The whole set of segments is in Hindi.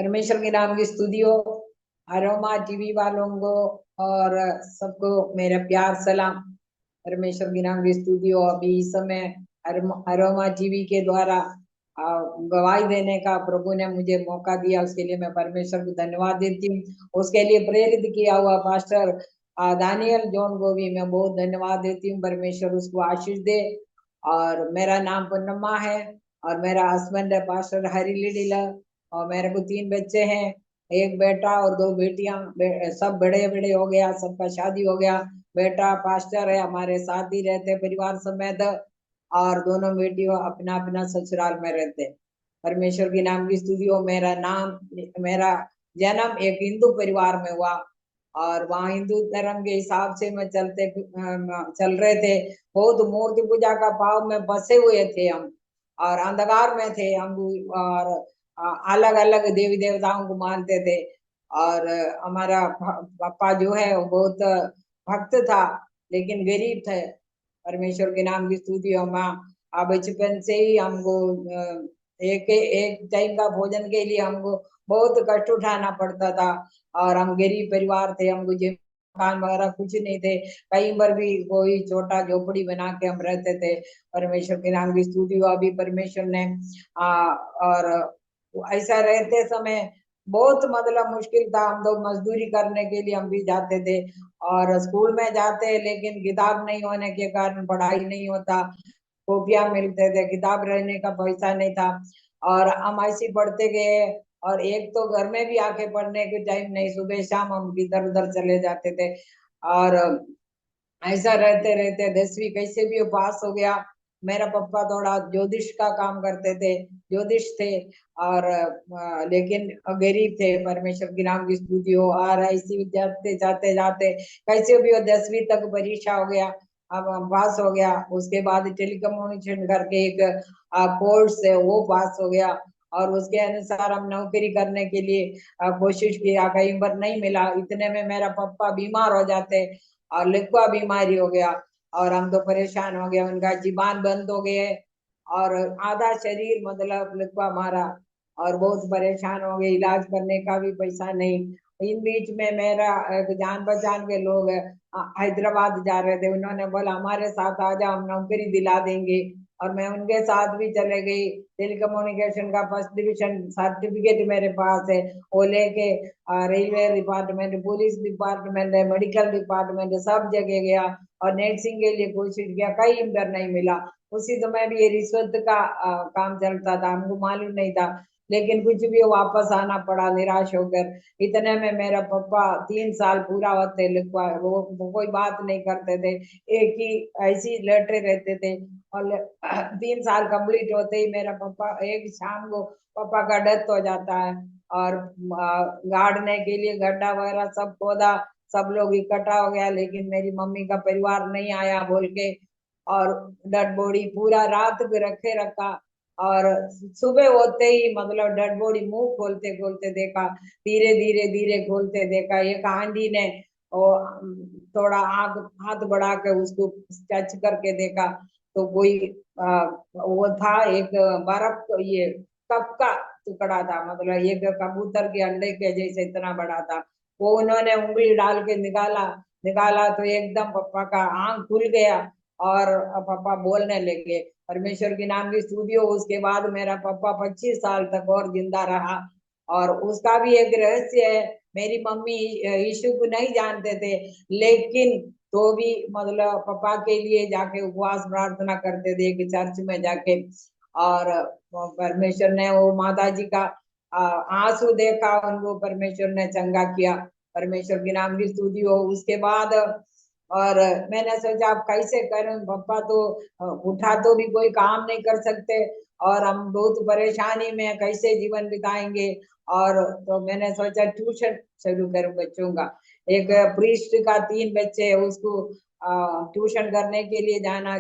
परमेश्वर के नाम की स्तुति हो। अरोमा टीवी वालों को और सबको मेरा प्यार सलाम। परमेश्वर के नाम की स्तुति हो। अभी इस समय अरोमा टीवी के द्वारा गवाही देने का प्रभु ने मुझे मौका दिया, उसके लिए मैं परमेश्वर को धन्यवाद देती हूँ। उसके लिए प्रेरित किया हुआ पास्टर दानियल जॉन को भी मैं बहुत धन्यवाद देती हूँ। परमेश्वर उसको आशीष दे। और मेरा नाम पूर्णिमा है और मेरा हस्बैंड है पास्टर हरी लिडिला। और मेरे को 3 बच्चे हैं, एक बेटा और 2 बेटियां। सब बड़े बड़े हो गया, सबका शादी हो गया। बेटा पास्टर है, हमारे साथ ही रहते परिवार समेत। और दोनों बेटियों अपना अपना ससुराल में रहते। परमेश्वर के नाम की स्तुति हो। मेरा जन्म एक हिंदू परिवार में हुआ और वहाँ हिंदू धर्म के हिसाब से मैं चल रहे थे। बहुत मूर्ति पूजा का भाव में बसे हुए थे हम, और अंधकार में थे हम। और अलग अलग देवी देवताओं को मानते थे। और हमारा पापा जो है वो बहुत भक्त था, लेकिन गरीब थे। परमेश्वर के नाम की स्तुति हो। माँ बचपन से ही हमको एक एक टाइम का भोजन के लिए हमको बहुत कष्ट उठाना पड़ता था। और हम गरीब परिवार थे, हमको मकान वगैरह कुछ नहीं थे। कहीं पर भी कोई छोटा झोपड़ी बना के हम रहते थे। परमेश्वर के नाम की स्तुति हो। अभी परमेश्वर ने और ऐसा रहते समय बहुत मतलब मुश्किल था। हम लोग मजदूरी करने के लिए हम भी जाते थे, और स्कूल में जाते, लेकिन किताब नहीं होने के कारण पढ़ाई नहीं होता। कॉपियां मिलते थे, किताब रहने का पैसा नहीं था। और हम ऐसे पढ़ते गए। और एक तो घर में भी आके पढ़ने के टाइम नहीं, सुबह शाम हम इधर उधर चले जाते थे। और ऐसा रहते रहते 10वीं कैसे भी वो पास हो गया। मेरा पापा थोड़ा ज्योतिष का काम करते थे, ज्योतिष थे। और लेकिन गरीब थे। परमेश्वर की नाम की स्तुति हो। और ऐसी जाते जाते जाते कैसे भी वो 10वीं तक परीक्षा हो गया, अब पास हो गया। उसके बाद टेलीकम्युनिकेशन करके एक कोर्स है, वो पास हो गया। और उसके अनुसार हम नौकरी करने के लिए कोशिश किया, कहीं पर नहीं मिला। इतने में मेरा पापा बीमार हो जाते और लिक्वा बीमारी हो गया। और हम तो परेशान हो गए, उनका जीवन बंद हो गए और आधा शरीर मतलब लिक्वा मारा। और बहुत परेशान हो गए, इलाज करने का भी पैसा नहीं। इन बीच में मेरा एक जान पहचान के लोग हैदराबाद जा रहे थे, उन्होंने बोला हमारे साथ आ जाओ, हम नौकरी दिला देंगे। और मैं उनके साथ भी चले गई। टेलीकम्युनिकेशन का फर्स्ट डिवीजन सर्टिफिकेट मेरे पास है, वो लेके रेलवे डिपार्टमेंट, पुलिस डिपार्टमेंट है, मेडिकल डिपार्टमेंट है, सब जगह गया। और नर्सिंग के लिए कोशिश किया, कहीं पर नहीं मिला। उसी समय भी ये रिश्वत का काम चलता था, हमको मालूम नहीं था। लेकिन कुछ भी वापस आना पड़ा निराश होकर। इतने में मेरा पापा 3 साल पूरा होते लिखवा, वो कोई बात नहीं करते थे, एक ही ऐसी लेटे रहते थे। और 3 साल कंप्लीट होते ही मेरा पापा एक शाम को पापा का डेथ हो जाता है। और गाड़ने के लिए गड्ढा वगैरह सब खोदा, सब लोग इकट्ठा हो गया, लेकिन मेरी मम्मी का परिवार नहीं आया बोल के। और डेड बॉडी पूरा रात को रखे रखा। और सुबह होते ही मतलब डेड बॉडी मुंह खोलते खोलते देखा, धीरे धीरे धीरे खोलते देखा। एक आंधी ने थोड़ा आग हाथ बढ़ा के उसको टच करके देखा, तो कोई वो था एक बर्फ, ये कप का टुकड़ा था, मतलब एक कबूतर के अंडे के जैसे इतना बड़ा था। वो उन्होंने उंगली डाल के निकाला, निकाला तो एकदम पापा का आंख खुल गया। और पापा बोलने लगे। परमेश्वर के नाम की स्तुति हो। उसके बाद मेरा पापा 25 साल तक और जिंदा रहा। और उसका भी एक रहस्य है, मेरी मम्मी यीशु को नहीं जानते थे, लेकिन तो भी मतलब पापा के लिए जाके उपवास प्रार्थना करते थे कि चर्च में जाके। और परमेश्वर ने वो माता जी का आंसू देखा, उनको परमेश्वर ने चंगा किया। परमेश्वर के नाम की स्तुति हो। उसके बाद और मैंने सोचा अब कैसे करूं, पापा तो उठा तो भी कोई काम नहीं कर सकते, और हम बहुत परेशानी में कैसे जीवन बिताएंगे। और तो मैंने सोचा ट्यूशन शुरू करूं बच्चों का। एक प्रीस्ट का 3 बच्चे है, उसको ट्यूशन करने के लिए जाना।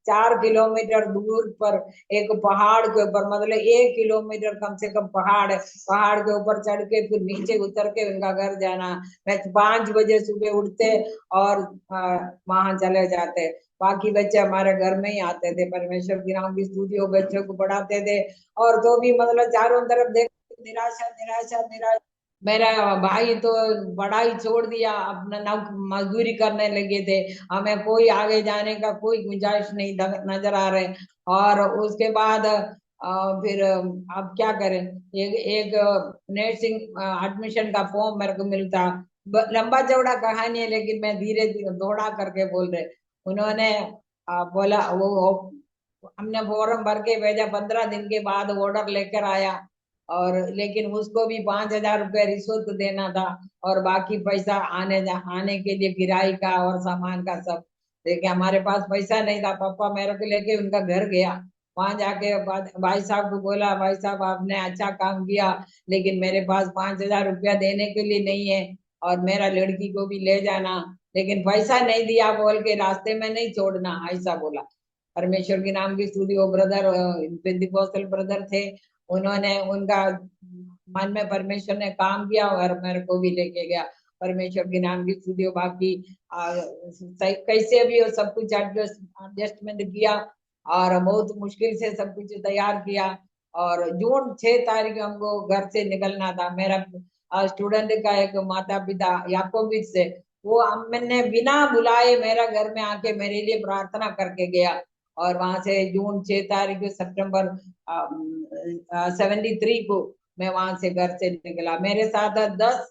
4 किलोमीटर दूर पर एक पहाड़ के ऊपर, मतलब 1 किलोमीटर कम से कम पहाड़ है, पहाड़ के ऊपर चढ़ के फिर नीचे उतर के उनका घर जाना। मैं 5 बजे सुबह उठते और वहां चले जाते। बाकी बच्चे हमारे घर में ही आते थे। परमेश्वर की नाम की स्तुति हो, बच्चों को पढ़ाते थे। और तो भी मतलब चारों तरफ देख निराशा निराशा निराशा। मेरा भाई तो पढ़ाई छोड़ दिया, अपना मजदूरी करने लगे थे। हमें कोई आगे जाने का कोई गुंजाइश नहीं नजर आ रहे। और उसके बाद फिर अब क्या करें। एक एक नर्सिंग एडमिशन का फॉर्म मेरे को मिलता। लंबा चौड़ा कहानी है, लेकिन मैं धीरे धीरे दौड़ा करके बोल रहे। उन्होंने बोला वो हमने फॉर्म भर के भेजा, 15 दिन के बाद ऑर्डर लेकर आया। और लेकिन उसको भी 5,000 रुपये रिश्वत देना था। और बाकी पैसा आने के लिए किराए का और सामान का सब। देखिए हमारे पास पैसा नहीं था। पापा मेरे को लेके उनका घर गया। वहां जाके भाई साहब को बोला, भाई साहब आपने अच्छा काम किया, लेकिन मेरे पास 5,000 रुपया देने के लिए नहीं है। और मेरा लड़की को भी ले जाना, लेकिन पैसा नहीं दिया बोल के रास्ते में नहीं छोड़ना, ऐसा बोला। परमेश्वर की नाम की स्तुति। वो ब्रदर पेंटिकोस्टल ब्रदर थे। उन्होंने उनका मन में परमेश्वर ने काम किया और मेरे को भी लेके गया। परमेश्वर के नाम की स्तुति हो। बाकी कैसे भी हो सब कुछ एडजस्टमेंट किया। और बहुत मुश्किल से सब कुछ तैयार किया। और जून 6 तारीख को हमको घर से निकलना था। मेरा स्टूडेंट का एक माता पिता याकोबिच से, वो मैंने बिना बुलाए मेरा घर में आके मेरे लिए प्रार्थना करके गया। और वहां से जून 6 तारीख को सितंबर 73 को मैं वहां से घर से निकला। मेरे साथ 10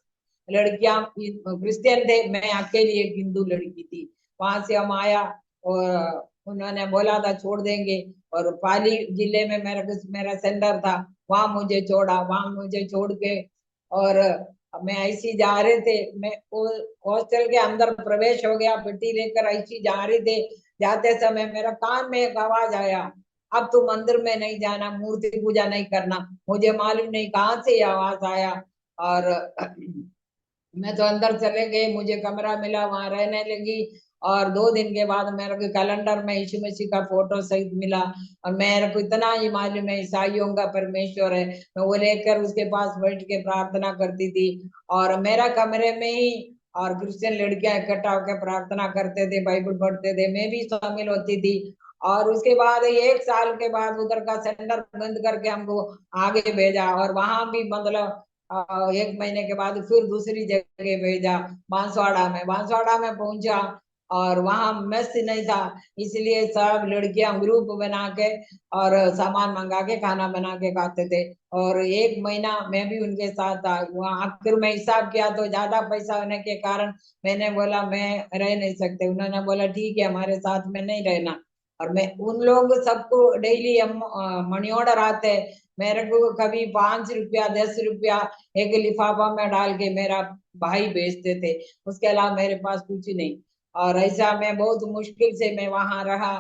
लड़कियां क्रिश्चियन थे, मैं अकेली एक हिंदू लड़की थी। वहां से हम आया और उन्होंने बोला था छोड़ देंगे। और पाली जिले में मेरा सेंटर था, वहां मुझे छोड़ा, वहां मुझे छोड़ के। और मैं ऐसी जा रहे थे, मैं हॉस्टल के अंदर प्रवेश हो गया, पेटी लेकर ऐसी जा रहे थे। जाते समय मेरा कान में एक आवाज आया, अब तू मंदिर में नहीं जाना, मूर्ति पूजा नहीं करना। मुझे मालूम नहीं कहाँ से ये आवाज आया। और मैं तो अंदर चले गए, मुझे कमरा मिला, वहां रहने लगी। और 2 दिन के बाद मेरे को कैलेंडर में यीशु मसीह का फोटो सहित मिला। और मेरे को इतना ही मालूम है ईसाइयों का परमेश्वर है। मैं वो लेकर उसके पास बैठ के प्रार्थना करती थी। और मेरा कमरे में ही और क्रिश्चियन लड़कियां इकट्ठा होकर प्रार्थना करते थे, बाइबल पढ़ते थे, मैं भी शामिल होती थी। और उसके बाद 1 साल के बाद उधर का सेंटर बंद करके हमको आगे भेजा। और वहां भी मतलब 1 महीने के बाद फिर दूसरी जगह भेजा, बांसवाड़ा में। बांसवाड़ा में पहुंचा और वहां मेस नहीं था, इसलिए सब लड़कियां ग्रुप बना के और सामान मंगा के खाना बना के खाते थे। और 1 महीना मैं भी उनके साथ था। वहां आखिर में हिसाब किया तो ज्यादा पैसा होने के कारण मैंने बोला मैं रह नहीं सकते। उन्होंने बोला ठीक है, हमारे साथ में नहीं रहना। और मैं उन लोग सबको डेली हम मनी ऑर्डर आते, मेरे को कभी 5 रुपया 10 रुपया एक लिफाफा में डाल के मेरा भाई भेजते थे। उसके अलावा मेरे पास कुछ नहीं। और ऐसा मैं बहुत मुश्किल से मैं वहां रहा।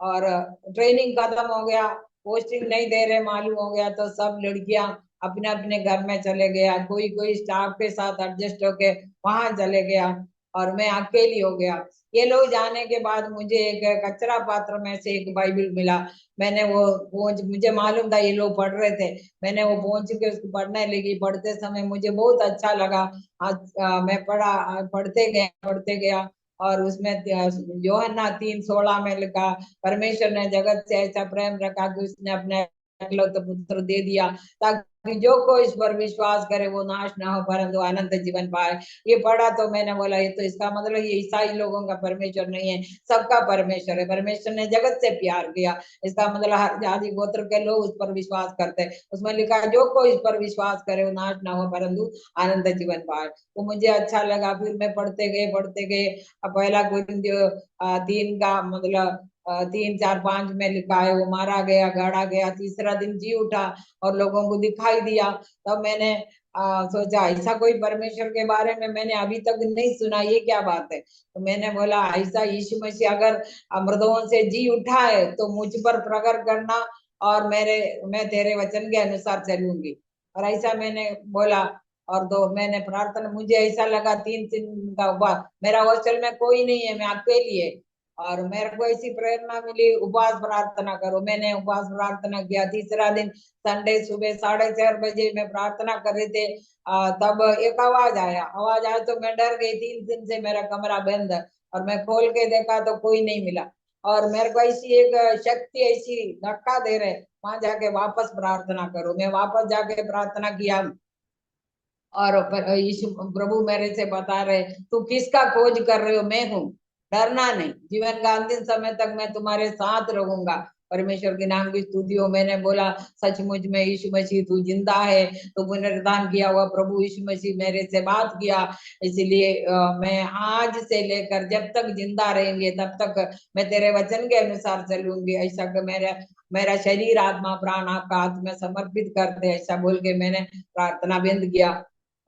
और ट्रेनिंग खत्म हो गया, पोस्टिंग नहीं दे रहे मालूम हो गया, तो सब लड़कियां अपने अपने घर में चले गया, कोई कोई स्टाफ के साथ एडजस्ट होके वहां चले गया। और मैं अकेली हो गया। ये लोग जाने के बाद मुझे एक कचरा पात्र में से एक बाइबल मिला। मैंने वो पहुंच, मुझे मालूम था ये लोग पढ़ रहे थे, मैंने वो पहुंच के उसको पढ़ने लगी। पढ़ते समय मुझे बहुत अच्छा लगा। आज मैं पढ़ते गया। और उसमें यूहन्ना 3:16 में लिखा, परमेश्वर ने जगत से ऐसा प्रेम रखा कि उसने अपने एकलौते पुत्र दे दिया, ताकि जो कोई इस पर विश्वास करे वो नाश ना हो परंतु अनंत जीवन पाए। ये पढ़ा तो मैंने बोला ये तो इसका मतलब ये ईसाई लोगों का परमेश्वर नहीं है, सबका परमेश्वर है। परमेश्वर ने जगत से प्यार किया, इसका मतलब हर जाति गोत्र के लोग उस पर विश्वास करते हैं। उसमें लिखा है जो कोई इस पर विश्वास करे वो नाश ना हो परंतु अनंत जीवन पाए। वो मुझे अच्छा लगा। फिर मैं पढ़ते गए। अब पहला कोरिन्थियों 3 का मतलब 3, 4, 5 में लिखा है, वो मारा गया, गाड़ा गया, तीसरा दिन जी उठा और लोगों को दिखाई दिया। तब मैंने सोचा ऐसा कोई परमेश्वर के बारे में मैंने अभी तक नहीं सुना, ये क्या बात है। तो मैंने बोला ऐसा यीशु मसीह अगर मृतों से जी उठा है तो मुझ पर प्रकट करना, और मैं तेरे वचन के अनुसार चलूंगी। और ऐसा मैंने बोला। और तो मैंने प्रार्थना, मुझे ऐसा लगा 3 दिन का उपवास, मेरा हॉस्टल में कोई नहीं है, मैं अकेली है। और मेरे को ऐसी प्रेरणा मिली उपवास प्रार्थना करो, मैंने उपवास प्रार्थना किया। तीसरा दिन संडे सुबह 4:30 बजे मैं प्रार्थना कर रहे थे। तब एक आवाज आया तो मैं डर गई। 3 दिन से मेरा कमरा बंद है और मैं खोल के देखा तो कोई नहीं मिला। और मेरे को ऐसी एक शक्ति ऐसी धक्का दे रहे, वहां जाके वापस प्रार्थना करो। मैं वापस जाके प्रार्थना किया और यीशु प्रभु मेरे से बता रहे, तू किसका खोज कर रहे हो, मैं हूँ, डरना नहीं, जीवन का अंतिम समय तक मैं तुम्हारे साथ रहूंगा। परमेश्वर के नाम की स्तुति हो। मैंने बोला सचमुच में यीशु मसीह तू जिंदा है, तो पुनरुत्थान किया हुआ प्रभु यीशु मसीह मेरे से बात किया। इसलिए मैं आज से लेकर जब तक जिंदा रहेंगे तब तक मैं तेरे वचन के अनुसार चलूंगी। ऐसा कि मेरा मेरा शरीर आत्मा प्राण आपका हाथ में समर्पित करते, ऐसा बोल के मैंने प्रार्थना बंद किया।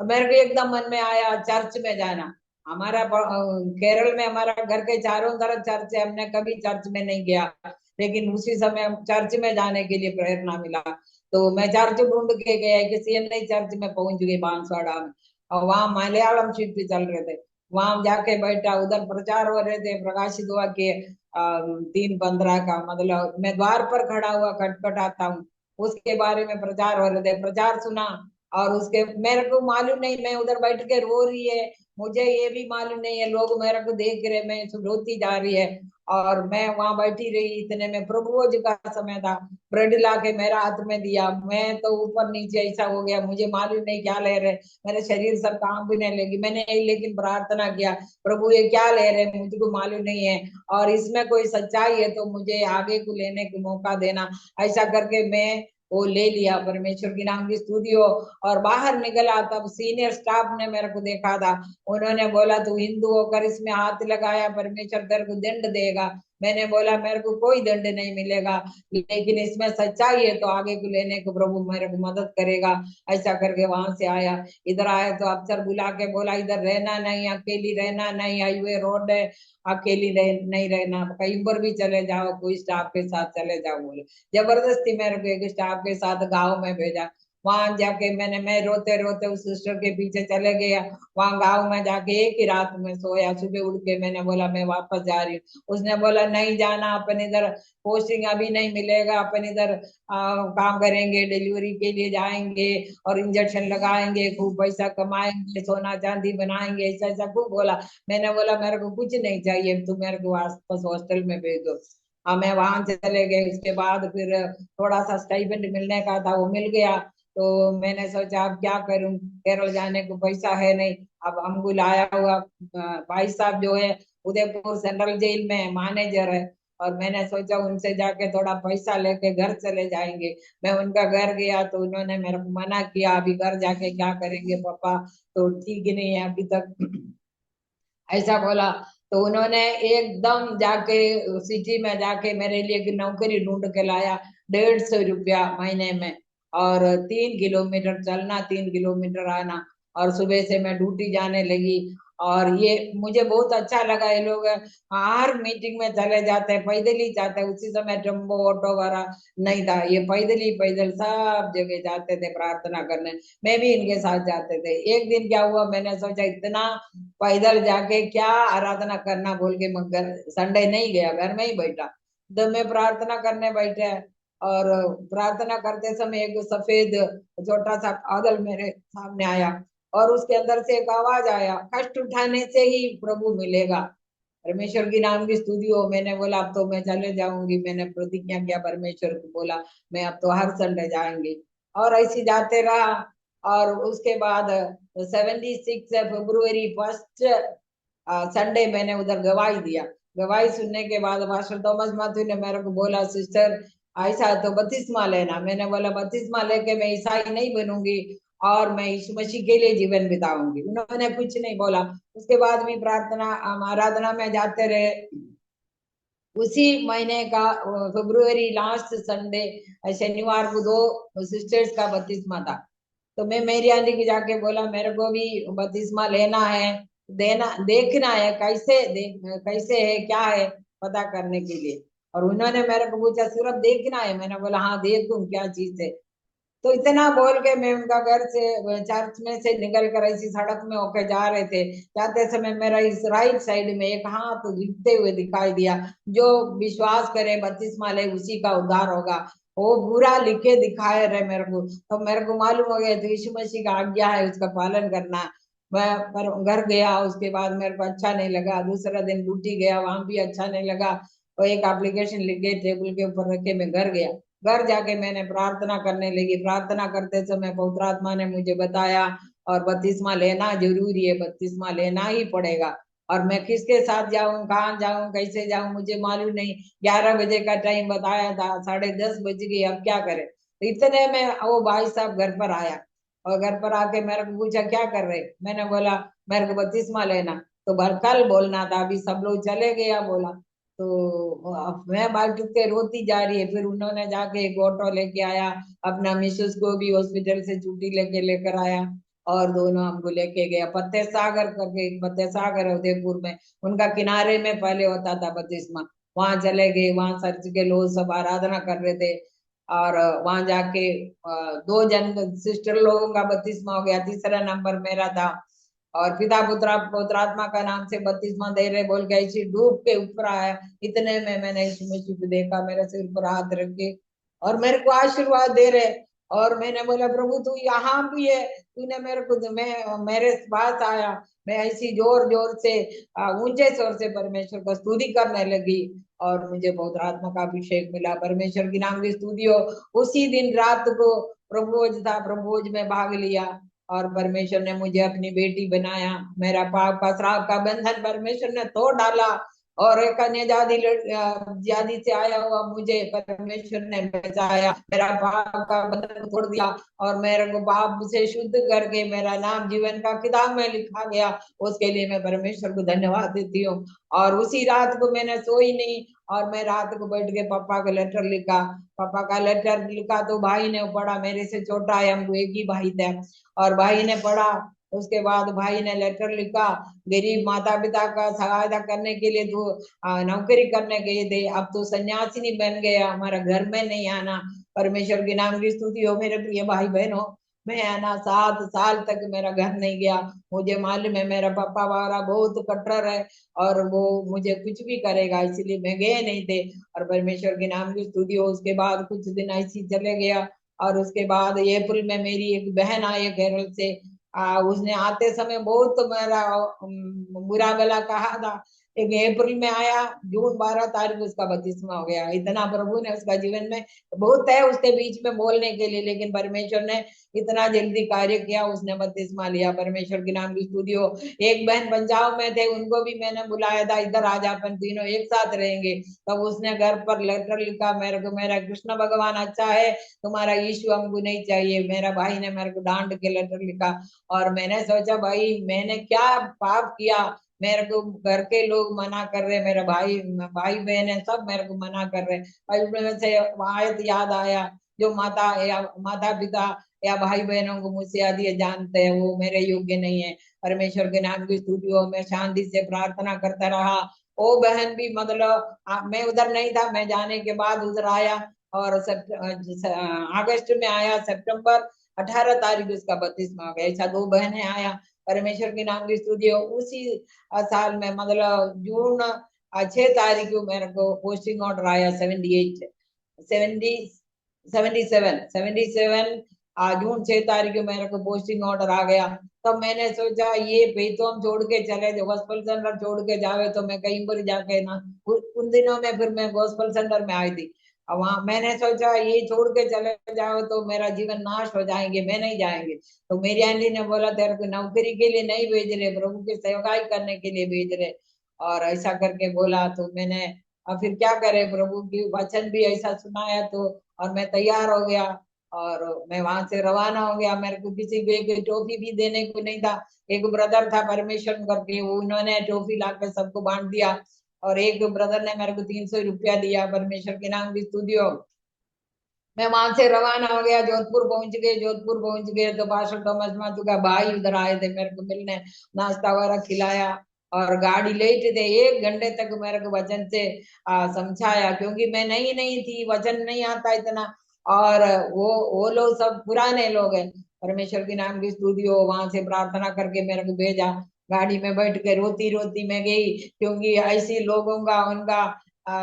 और मेरे को एकदम मन में आया चर्च में जाना। हमारा केरल में हमारा घर के चारों तरफ चर्च है, हमने कभी चर्च में नहीं गया, लेकिन उसी समय हम चर्च में जाने के लिए प्रेरणा मिला। तो मैं चर्च ढूंढ के गया, किसी नई चर्च में पहुंच गई बांसवाड़ा में, और वहां मलयालम शिफ्ट चल रहे थे। वहां जाके बैठा, उधर प्रचार हो रहे थे प्रकाशित हुआ के 3:15 का, मतलब मैं द्वार पर खड़ा हुआ खटखटाता हूँ, उसके बारे में प्रचार हो रहे थे। प्रचार सुना और उसके मेरे को मालूम नहीं, मैं उधर बैठ के रो रही है, मुझे ये भी मालूम नहीं है, लोग मेरे को देख रहे, मैं रोती जा रही है। और मैं वहां बैठी रही, इतने में प्रभु जी का समय था, ब्रेड ला के मेरा हाथ में दिया, मैं तो ऊपर नीचे ऐसा हो गया, मुझे मालूम नहीं क्या ले रहे, मेरे शरीर सब काम भी नहीं लगी। मैंने लेकिन प्रार्थना किया, प्रभु ये क्या ले रहे मुझको मालूम नहीं है, और इसमें कोई सच्चाई है तो मुझे आगे को लेने का मौका देना। ऐसा करके मैं वो ले लिया, परमेश्वर की नाम की स्तुति हो। और बाहर निकला तब सीनियर स्टाफ ने मेरे को देखा था, उन्होंने बोला तू हिंदू होकर इसमें हाथ लगाया, परमेश्वर तेरे को दंड देगा। मैंने बोला मेरे को कोई दंड नहीं मिलेगा, लेकिन इसमें सच्चाई है तो आगे को लेने को प्रभु मेरे को मदद करेगा। ऐसा करके वहां से आया, इधर आया तो अफसर बुला के बोला इधर रहना नहीं, अकेली रहना नहीं, हाईवे रोड है, अकेली नहीं रहना, कहीं पर भी चले जाओ, कोई स्टाफ के साथ चले जाओ बोले। जबरदस्ती मेरे को एक स्टाफ के साथ गाँव में भेजा। वहां जाके मैं रोते रोते उस सिस्टर के पीछे चले गया, वहां गाँव में जाके एक ही रात में सोया। सुबह उठ के मैंने बोला मैं वापस जा रही हूँ। उसने बोला नहीं जाना, अपन इधर पोस्टिंग अभी नहीं मिलेगा, अपन इधर काम करेंगे, डिलीवरी के लिए जाएंगे और इंजेक्शन लगाएंगे, खूब पैसा कमाएंगे, सोना चांदी बनाएंगे, ऐसा ऐसा खूब बोला। मैंने बोला मेरे को कुछ नहीं चाहिए, तुम मेरे को वापस हॉस्टल में भेज दो। हाँ, मैं वहां चले गए। उसके बाद फिर थोड़ा सा स्टाइपेंड मिलने का था, वो मिल गया। तो मैंने सोचा अब क्या करूं, केरल जाने को पैसा है नहीं। अब हमको लाया हुआ भाई साहब जो है उदयपुर सेंट्रल जेल में मैनेजर है, और मैंने सोचा उनसे जाके थोड़ा पैसा लेके घर चले जाएंगे। मैं उनका घर गया तो उन्होंने मेरे को मना किया, अभी घर जाके क्या करेंगे पापा, तो ठीक ही नहीं है अभी तक, ऐसा बोला। तो उन्होंने एकदम जाके सिटी में जाके मेरे लिए एक नौकरी ढूंढ के लाया, 150 रुपया महीने में, और 3 किलोमीटर चलना, 3 किलोमीटर आना, और सुबह से मैं ड्यूटी जाने लगी। और ये मुझे बहुत अच्छा लगा, ये लोग हर मीटिंग में चले जाते, पैदल ही जाते, उसी समय टेम्पो ऑटो वगैरह नहीं था, ये पैदल ही पैदल सब जगह जाते थे प्रार्थना करने। मैं भी इनके साथ जाते थे। एक दिन क्या हुआ, मैंने सोचा इतना पैदल जाके क्या आराधना करना बोल के, मगर संडे नहीं गया, घर में ही बैठा। तो मैं प्रार्थना करने बैठे, और प्रार्थना करते समय एक सफेद छोटा सा बादल मेरे सामने आया, और उसके अंदर से एक आवाज आया, कष्ट उठाने से ही प्रभु मिलेगा। परमेश्वर की नाम की स्तुति हो। मैंने बोला अब तो मैं चले जाऊंगी, मैंने प्रतिज्ञा किया परमेश्वर को, बोला मैं अब तो हर संडे जाएंगी, और ऐसे जाते रहा। और उसके बाद 76 फरवरी 1 संडे मैंने उधर गवाही दिया। गवाही सुनने के बाद मास्टर थॉमस माथुर ने मेरे को बोला सिस्टर ऐसा तो बपतिस्मा लेना। मैंने बोला बपतिस्मा लेके मैं ईसाई नहीं बनूंगी, और मैं यीशु मसीह के लिए जीवन बिताऊंगी। उन्होंने कुछ नहीं बोला। उसके बाद भी प्रार्थना आराधना में जाते रहे। उसी महीने का फरवरी लास्ट संडे शनिवार को दो सिस्टर्स का बपतिस्मा था। तो मैं मेरी आंटी की जाके बोला मेरे को भी बपतिस्मा लेना है, देना देखना है कैसे है क्या है, पता करने के लिए। और उन्होंने मेरे को पूछा सिर्फ देखना है, मैंने बोला हाँ देखूं क्या चीज है। तो इतना बोल के मैं उनका घर से चर्च में से निकल कर ऐसी सड़क में होकर जा रहे थे, जाते समय मेरा इस राइट साइड में एक हाथ लिखते हुए दिखाई दिया, जो विश्वास करे बपतिस्मा ले उसी का उद्धार होगा। वो पूरा लिखे दिखाए रहे मेरे को, तो मेरे को मालूम हो गया तो यीशु मसीह का आज्ञा है उसका पालन करना। मैं पर घर गया, उसके बाद मेरे को अच्छा नहीं लगा, दूसरा दिन ड्यूटी गया, वहां भी अच्छा नहीं लगा। वो एक एप्लीकेशन लिख के टेबल के ऊपर रख के मैं घर गया। घर जाके मैंने प्रार्थना करने लगी। प्रार्थना करते समय पवित्र आत्मा ने मुझे बताया और बपतिस्मा लेना जरूरी है, बपतिस्मा लेना ही पड़ेगा। और मैं किसके साथ जाऊं, कहाँ जाऊं, कैसे जाऊं, मुझे मालूम नहीं। 11 बजे का टाइम बताया था, 10:30 बज गए, अब क्या करें। तो इतने में वो भाई साहब घर पर आया और घर पर आके मेरे को पूछा क्या कर रहे। मैंने बोला मेरे को बपतिस्मा लेना। तो कल बोलना था, अभी सब लोग चले गया बोला। तो अब मैं बाइक के रोती जा रही है। फिर उन्होंने जाके एक ऑटो लेके आया, अपना मिसेस को भी हॉस्पिटल से छुट्टी लेके लेकर आया और दोनों हमको लेके गया फतेह सागर करके। फतेह सागर है उदयपुर में, उनका किनारे में पहले होता था बपतिस्मा। वहां चले गए, वहां चर्च के लोग सब आराधना कर रहे थे। और वहां जाके 2 जन सिस्टर लोगों का बपतिस्मा हो गया, तीसरा नंबर मेरा था। और पिता पुत्र पवित्रात्मा का नाम से बपतिस्मा दे रहे बोल के ऐसी डूब के ऊपर आया। इतने में मैंने यीशु मसीह को देखा, मेरे सिर पर हाथ रख के और मेरे को आशीर्वाद दे रहे। और मैंने बोला प्रभु तू यहाँ भी है, तूने मेरे को, मैं मेरे पास आया। मैं ऐसी जोर जोर से ऊंचे स्वर से परमेश्वर का स्तुति करने लगी और मुझे बहुत आत्मा का अभिषेक मिला। परमेश्वर की नाम की स्तुति हो। उसी दिन रात को प्रभुज था, प्रभुज में भाग लिया और परमेश्वर ने मुझे अपनी बेटी बनाया। मेरा पाप का श्राप का बंधन परमेश्वर ने तोड़ डाला और एक अन्य जाति से आया हुआ मुझे परमेश्वर ने बचाया, मेरा पाप का बंधन तोड़ दिया और मेरे को पाप से शुद्ध करके मेरा नाम जीवन का किताब में लिखा गया। उसके लिए मैं परमेश्वर को धन्यवाद देती हूँ। और उसी रात को मैंने सोई नहीं और मैं रात को बैठ के पापा को लेटर लिखा। पापा का लेटर लिखा तो भाई ने पढ़ा, मेरे से छोटा है, हमको एक ही भाई था। और भाई ने पढ़ा, उसके बाद भाई ने लेटर लिखा, गरीब माता पिता का सहायता करने के लिए तू नौकरी करने गए थे, अब तो सन्यासी नहीं बन गया, हमारा घर में नहीं आना। परमेश्वर के नाम की स्तुति हो मेरे प्रिय भाई बहनों। मैं आना 7 साल तक मेरा घर नहीं गया। मुझे मालूम है मेरा पापा वाला बहुत कट्टर है और वो मुझे कुछ भी करेगा, इसलिए मैं गए नहीं थे। और परमेश्वर के नाम की स्तुति हो। उसके बाद कुछ दिन ऐसी चले गया और उसके बाद अप्रैल में मेरी एक बहन आई केरल से। उसने आते समय बहुत मेरा बुरा भला कहा था। एक अप्रैल में आया, जून 12 तारीख उसका बपतिस्मा हो गया। इतना प्रभु ने उसका जीवन में बहुत है उसके बीच में बोलने के लिए, लेकिन परमेश्वर ने इतना जल्दी कार्य किया, उसने बपतिस्मा लिया। परमेश्वर के नाम की स्तुति हो। एक बहन पंजाब में थे, उनको भी मैंने बुलाया था, इधर आ जा, अपन तीनों एक साथ रहेंगे। तब उसने घर पर लेटर लिखा, मेरे को मेरा कृष्ण भगवान अच्छा है, तुम्हारा यीशु हमको नहीं चाहिए। मेरा भाई ने मेरे को डांट के लेटर लिखा और मैंने सोचा भाई मैंने क्या पाप किया, मेरे को घर के लोग मना कर रहे, मेरे भाई भाई बहन है सब मेरे को मना कर रहे। और से आयत याद आया, जो माता पिता या भाई बहनों को मुझसे अधिक जानते हैं वो मेरे योग्य नहीं है। परमेश्वर के नाम की स्तुति हो। मैं शांति से प्रार्थना करता रहा। वो बहन भी मतलब मैं उधर नहीं था, मैं जाने के बाद उधर आया और अगस्त में आया, सितंबर 18 तारीख उसका बपतिस्मा हो गया। ऐसा 2 बहनें आया। परमेश्वर के नाम की स्तुति हो। उसी साल में मतलब जून 6 तारीख को मेरे को पोस्टिंग ऑर्डर आया। 78 77 जून 6 तारीख को मेरे को पोस्टिंग ऑर्डर आ गया। तब मैंने सोचा ये भाई तो हम छोड़ के चले, जो गॉस्पल सेंटर छोड़ के जावे तो मैं कहीं पर जाके ना, उन दिनों में फिर मैं गॉस्पल सेंटर में आई थी। अब वहां मैंने सोचा ये छोड़ के चले जाओ तो मेरा जीवन नाश हो जाएंगे, मैं नहीं जाएंगे। तो मेरी आंटी ने बोला तेरे को नौकरी के लिए नहीं भेज रहे, प्रभु की सेवकाई करने के लिए भेज रहे। और ऐसा करके बोला तो मैंने अब फिर क्या करे, प्रभु की वचन भी ऐसा सुनाया तो और मैं तैयार हो गया और मैं वहां से रवाना हो गया। मेरे को किसी को एक टॉफी भी देने को नहीं था। एक ब्रदर था परमेश्वर करके, वो उन्होंने टॉफी लाकर सबको बांट दिया और एक ब्रदर ने मेरे को 300 रुपया दिया। परमेश्वर के नाम की स्तुति हो। मैं वहां से रवाना हो गया, जोधपुर पहुंच गए। जोधपुर पहुंच गए तो पास्टर थॉमस माथु का भाई उधर आए थे मेरे को मिलने, नाश्ता वगैरह खिलाया और गाड़ी लेटे थे। 1 घंटे तक मेरे को वचन से समझाया, क्योंकि मैं नई नहीं थी, वचन नहीं आता इतना। और वो लोग सब पुराने लोग हैं। परमेश्वर के नाम की स्तुति हो। वहां से प्रार्थना करके मेरे को भेजा। गाड़ी में बैठ के रोती रोती मैं गई, क्योंकि ऐसी लोगों का उनका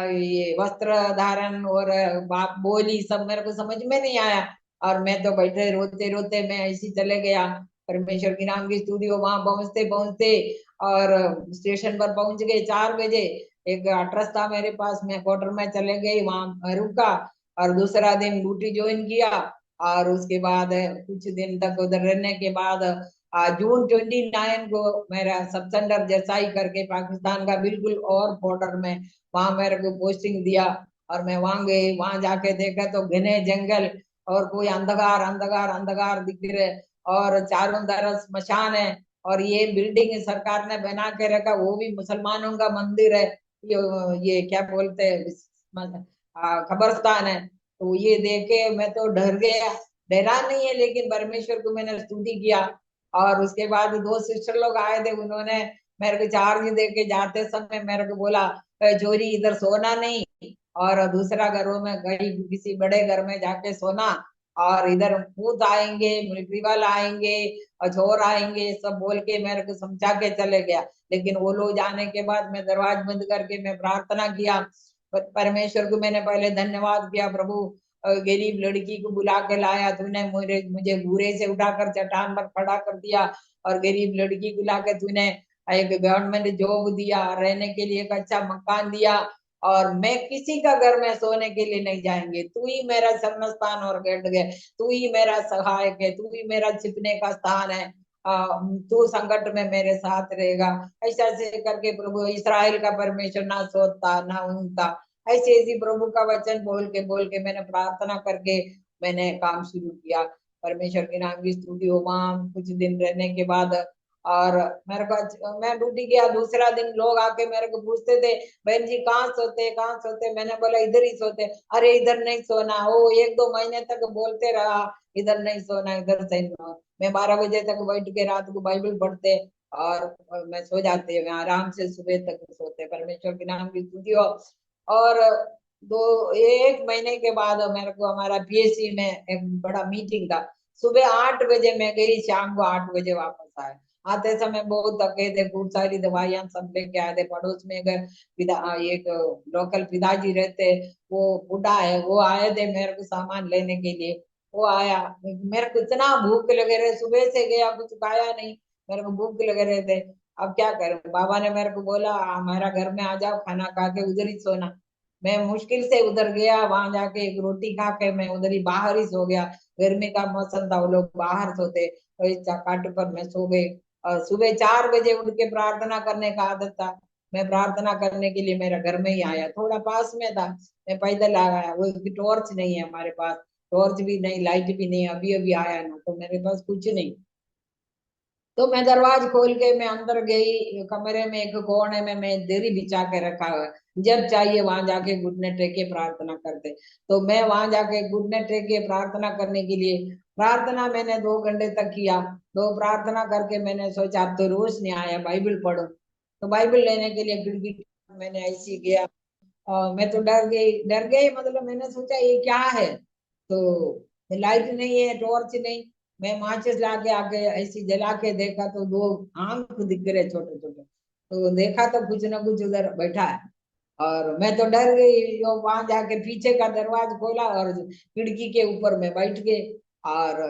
ये वस्त्र धारण और बाप बोली सब मेरे को समझ में नहीं आया। और मैं तो बैठे रोते रोते मैं ऐसी चले गया। परमेश्वर की नाम की स्तुति हो। वहां पहुंचते पहुंचते और स्टेशन पर पहुंच गए 4 बजे। एक एड्रेस था मेरे पास, मैं क्वार्टर में चले गई, वहां रुका और दूसरा दिन ड्यूटी ज्वाइन किया। और उसके बाद कुछ दिन तक उधर रहने के बाद जून 29 को मेरा सब सेंटर जसाई करके पाकिस्तान का बिल्कुल और बॉर्डर में, वहां मेरे को पोस्टिंग दिया। और मैं वहां गई, वहां जाके देखा तो घने जंगल और कोई अंधकार अंधकार अंधकार दिख रहे, और चारों तरफ स्मशान है। और ये बिल्डिंग सरकार ने बना के रखा, वो भी मुसलमानों का मंदिर है। ये क्या बोलते हैं, कब्रस्तान है। तो ये देखे मैं तो डर गया। डरा नहीं है, लेकिन परमेश्वर को मैंने स्तुति किया। और उसके बाद दो सिस्टर लोग आए थे, उन्होंने मेरे को चार्ज दे के जाते समय मेरे को बोला, जोरी इधर सोना नहीं, और दूसरा घरों में गई किसी बड़े घर में जाके सोना, और इधर भूत आएंगे, मिलिट्री वाला आएंगे और चोर आएंगे, सब बोल के मेरे को समझा के चले गया। लेकिन वो लोग जाने के बाद मैं दरवाजा बंद करके मैं प्रार्थना किया। परमेश्वर को मैंने पहले धन्यवाद किया, प्रभु गरीब लड़की को बुला के लाया तूने, मुझे मुझे बुरे से उठाकर चट्टान पर खड़ा कर दिया, और गरीब लड़की को ला के तूने एक गवर्नमेंट जॉब दिया, रहने के लिए एक अच्छा मकान दिया। और मैं किसी का घर में सोने के लिए नहीं जाएंगे, तू ही मेरा शरणस्थान और गढ़ है, तू ही मेरा सहायक है, तू ही मेरा छिपने का स्थान है। तू संकट में मेरे साथ रहेगा। ऐसा ऐसे करके प्रभु इस्राएल का परमेश्वर ना सोता ना ऊँगता, ऐसे ऐसी प्रभु का वचन बोल के मैंने प्रार्थना करके मैंने काम शुरू किया। परमेश्वर के नाम की स्तुति हो। वहां कुछ दिन रहने के बाद और मेरे को, मैं ड्यूटी गया, दूसरा दिन लोग आके मेरे को पूछते थे, बहन जी कहाँ सोते कहाँ सोते, मैंने बोला इधर ही सोते। अरे इधर नहीं सोना, वो एक दो महीने तक बोलते रहा, इधर नहीं सोना, इधर से मैं 12 बजे तक बैठ के रात को बाइबल पढ़ते, और मैं सो जाते, मैं आराम से सुबह तक सोते। परमेश्वर के नाम की स्तुति हो। और दो एक महीने के बाद मेरे को हमारा पीएससी में एक बड़ा मीटिंग था। सुबह 8 बजे मैं गई, शाम को 8 बजे वापस आए। आते समय बहुत थके थे, बहुत सारी दवाइयां सब लेके आए थे। पड़ोस में एक एक लोकल पिताजी रहते, वो बूढ़ा है, वो आए थे मेरे को सामान लेने के लिए। वो आया, मेरे को इतना भूख लगे रहे, सुबह से गया कुछ खाया नहीं, मेरे को भूख लगे रहे थे। अब क्या करें, बाबा ने मेरे को बोला हमारा घर में आ जाओ, खाना खा के उधर ही सोना। मैं मुश्किल से उधर गया, वहां जाके एक रोटी खा के मैं उधर ही बाहर ही सो गया। गर्मी का मौसम था, वो लोग बाहर सोते, तो इस काट पर मैं सो गई। और सुबह 4 बजे उठ के प्रार्थना करने का आदत था, मैं प्रार्थना करने के लिए मेरा घर में ही आया, थोड़ा पास में था, मैं पैदल आ गया। वो टॉर्च नहीं है हमारे पास, टॉर्च भी नहीं, लाइट भी नहीं, अभी अभी आया ना, तो मेरे पास कुछ नहीं। तो मैं दरवाज खोल के मैं अंदर गई, कमरे में एक कोने में मैं दरी बिछा के रखा हुआ है। जब चाहिए वहां जाके घुटने टेके प्रार्थना करते। तो मैं वहां जाके घुटने टेके प्रार्थना करने के लिए, प्रार्थना मैंने 2 घंटे तक किया। तो प्रार्थना करके मैंने सोचा अब तो रोज नहीं आया, बाइबल पढ़ो। तो बाइबल लेने के लिए खिड़की मैंने ऐसी गया। मैं तो डर गई, मतलब मैंने सोचा ये क्या है। तो लाइट नहीं है, टॉर्च नहीं। मैं माचिस लाके आके ऐसी जला के देखा तो दो आंख दिख रहे छोटे छोटे। तो देखा तो कुछ ना कुछ उधर बैठा है, और मैं तो डर गई। वहां जाके पीछे का दरवाजा खोला और खिड़की के ऊपर में बैठ गए। और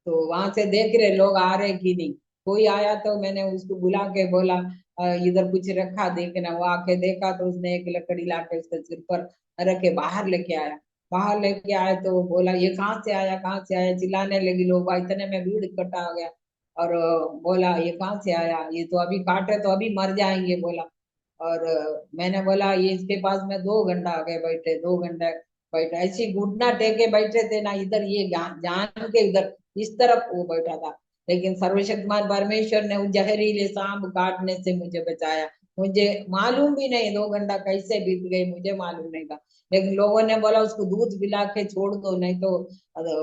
तो वहां से देख रहे लोग आ रहे कि नहीं। कोई आया तो मैंने उसको बुला के बोला, इधर कुछ रखा देखना। वो आके देखा तो उसने एक लकड़ी लाके उसके सिर पर रख के बाहर लेके आया। बाहर लेके आए तो वो बोला ये कहाँ से आया कहाँ से आया, चिल्लाने लगी लोग, इतने में भीड़ इकट्ठा हो गया। और बोला ये कहाँ से आया, ये तो अभी काटे तो अभी मर जाएंगे बोला। और मैंने बोला ये इसके पास में 2 घंटा आ गए बैठे, 2 घंटे बैठा, ऐसी घुटना टेके बैठे थे ना, इधर ये जान के इधर इस तरफ वो बैठा था। लेकिन सर्वशक्तिमान परमेश्वर ने उस जहरीले सांप काटने से मुझे बचाया। मुझे मालूम भी नहीं 2 घंटा कैसे बीत गए, मुझे मालूम नहीं था। लेकिन लोगों ने बोला उसको दूध पिला के छोड़ दो, नहीं तो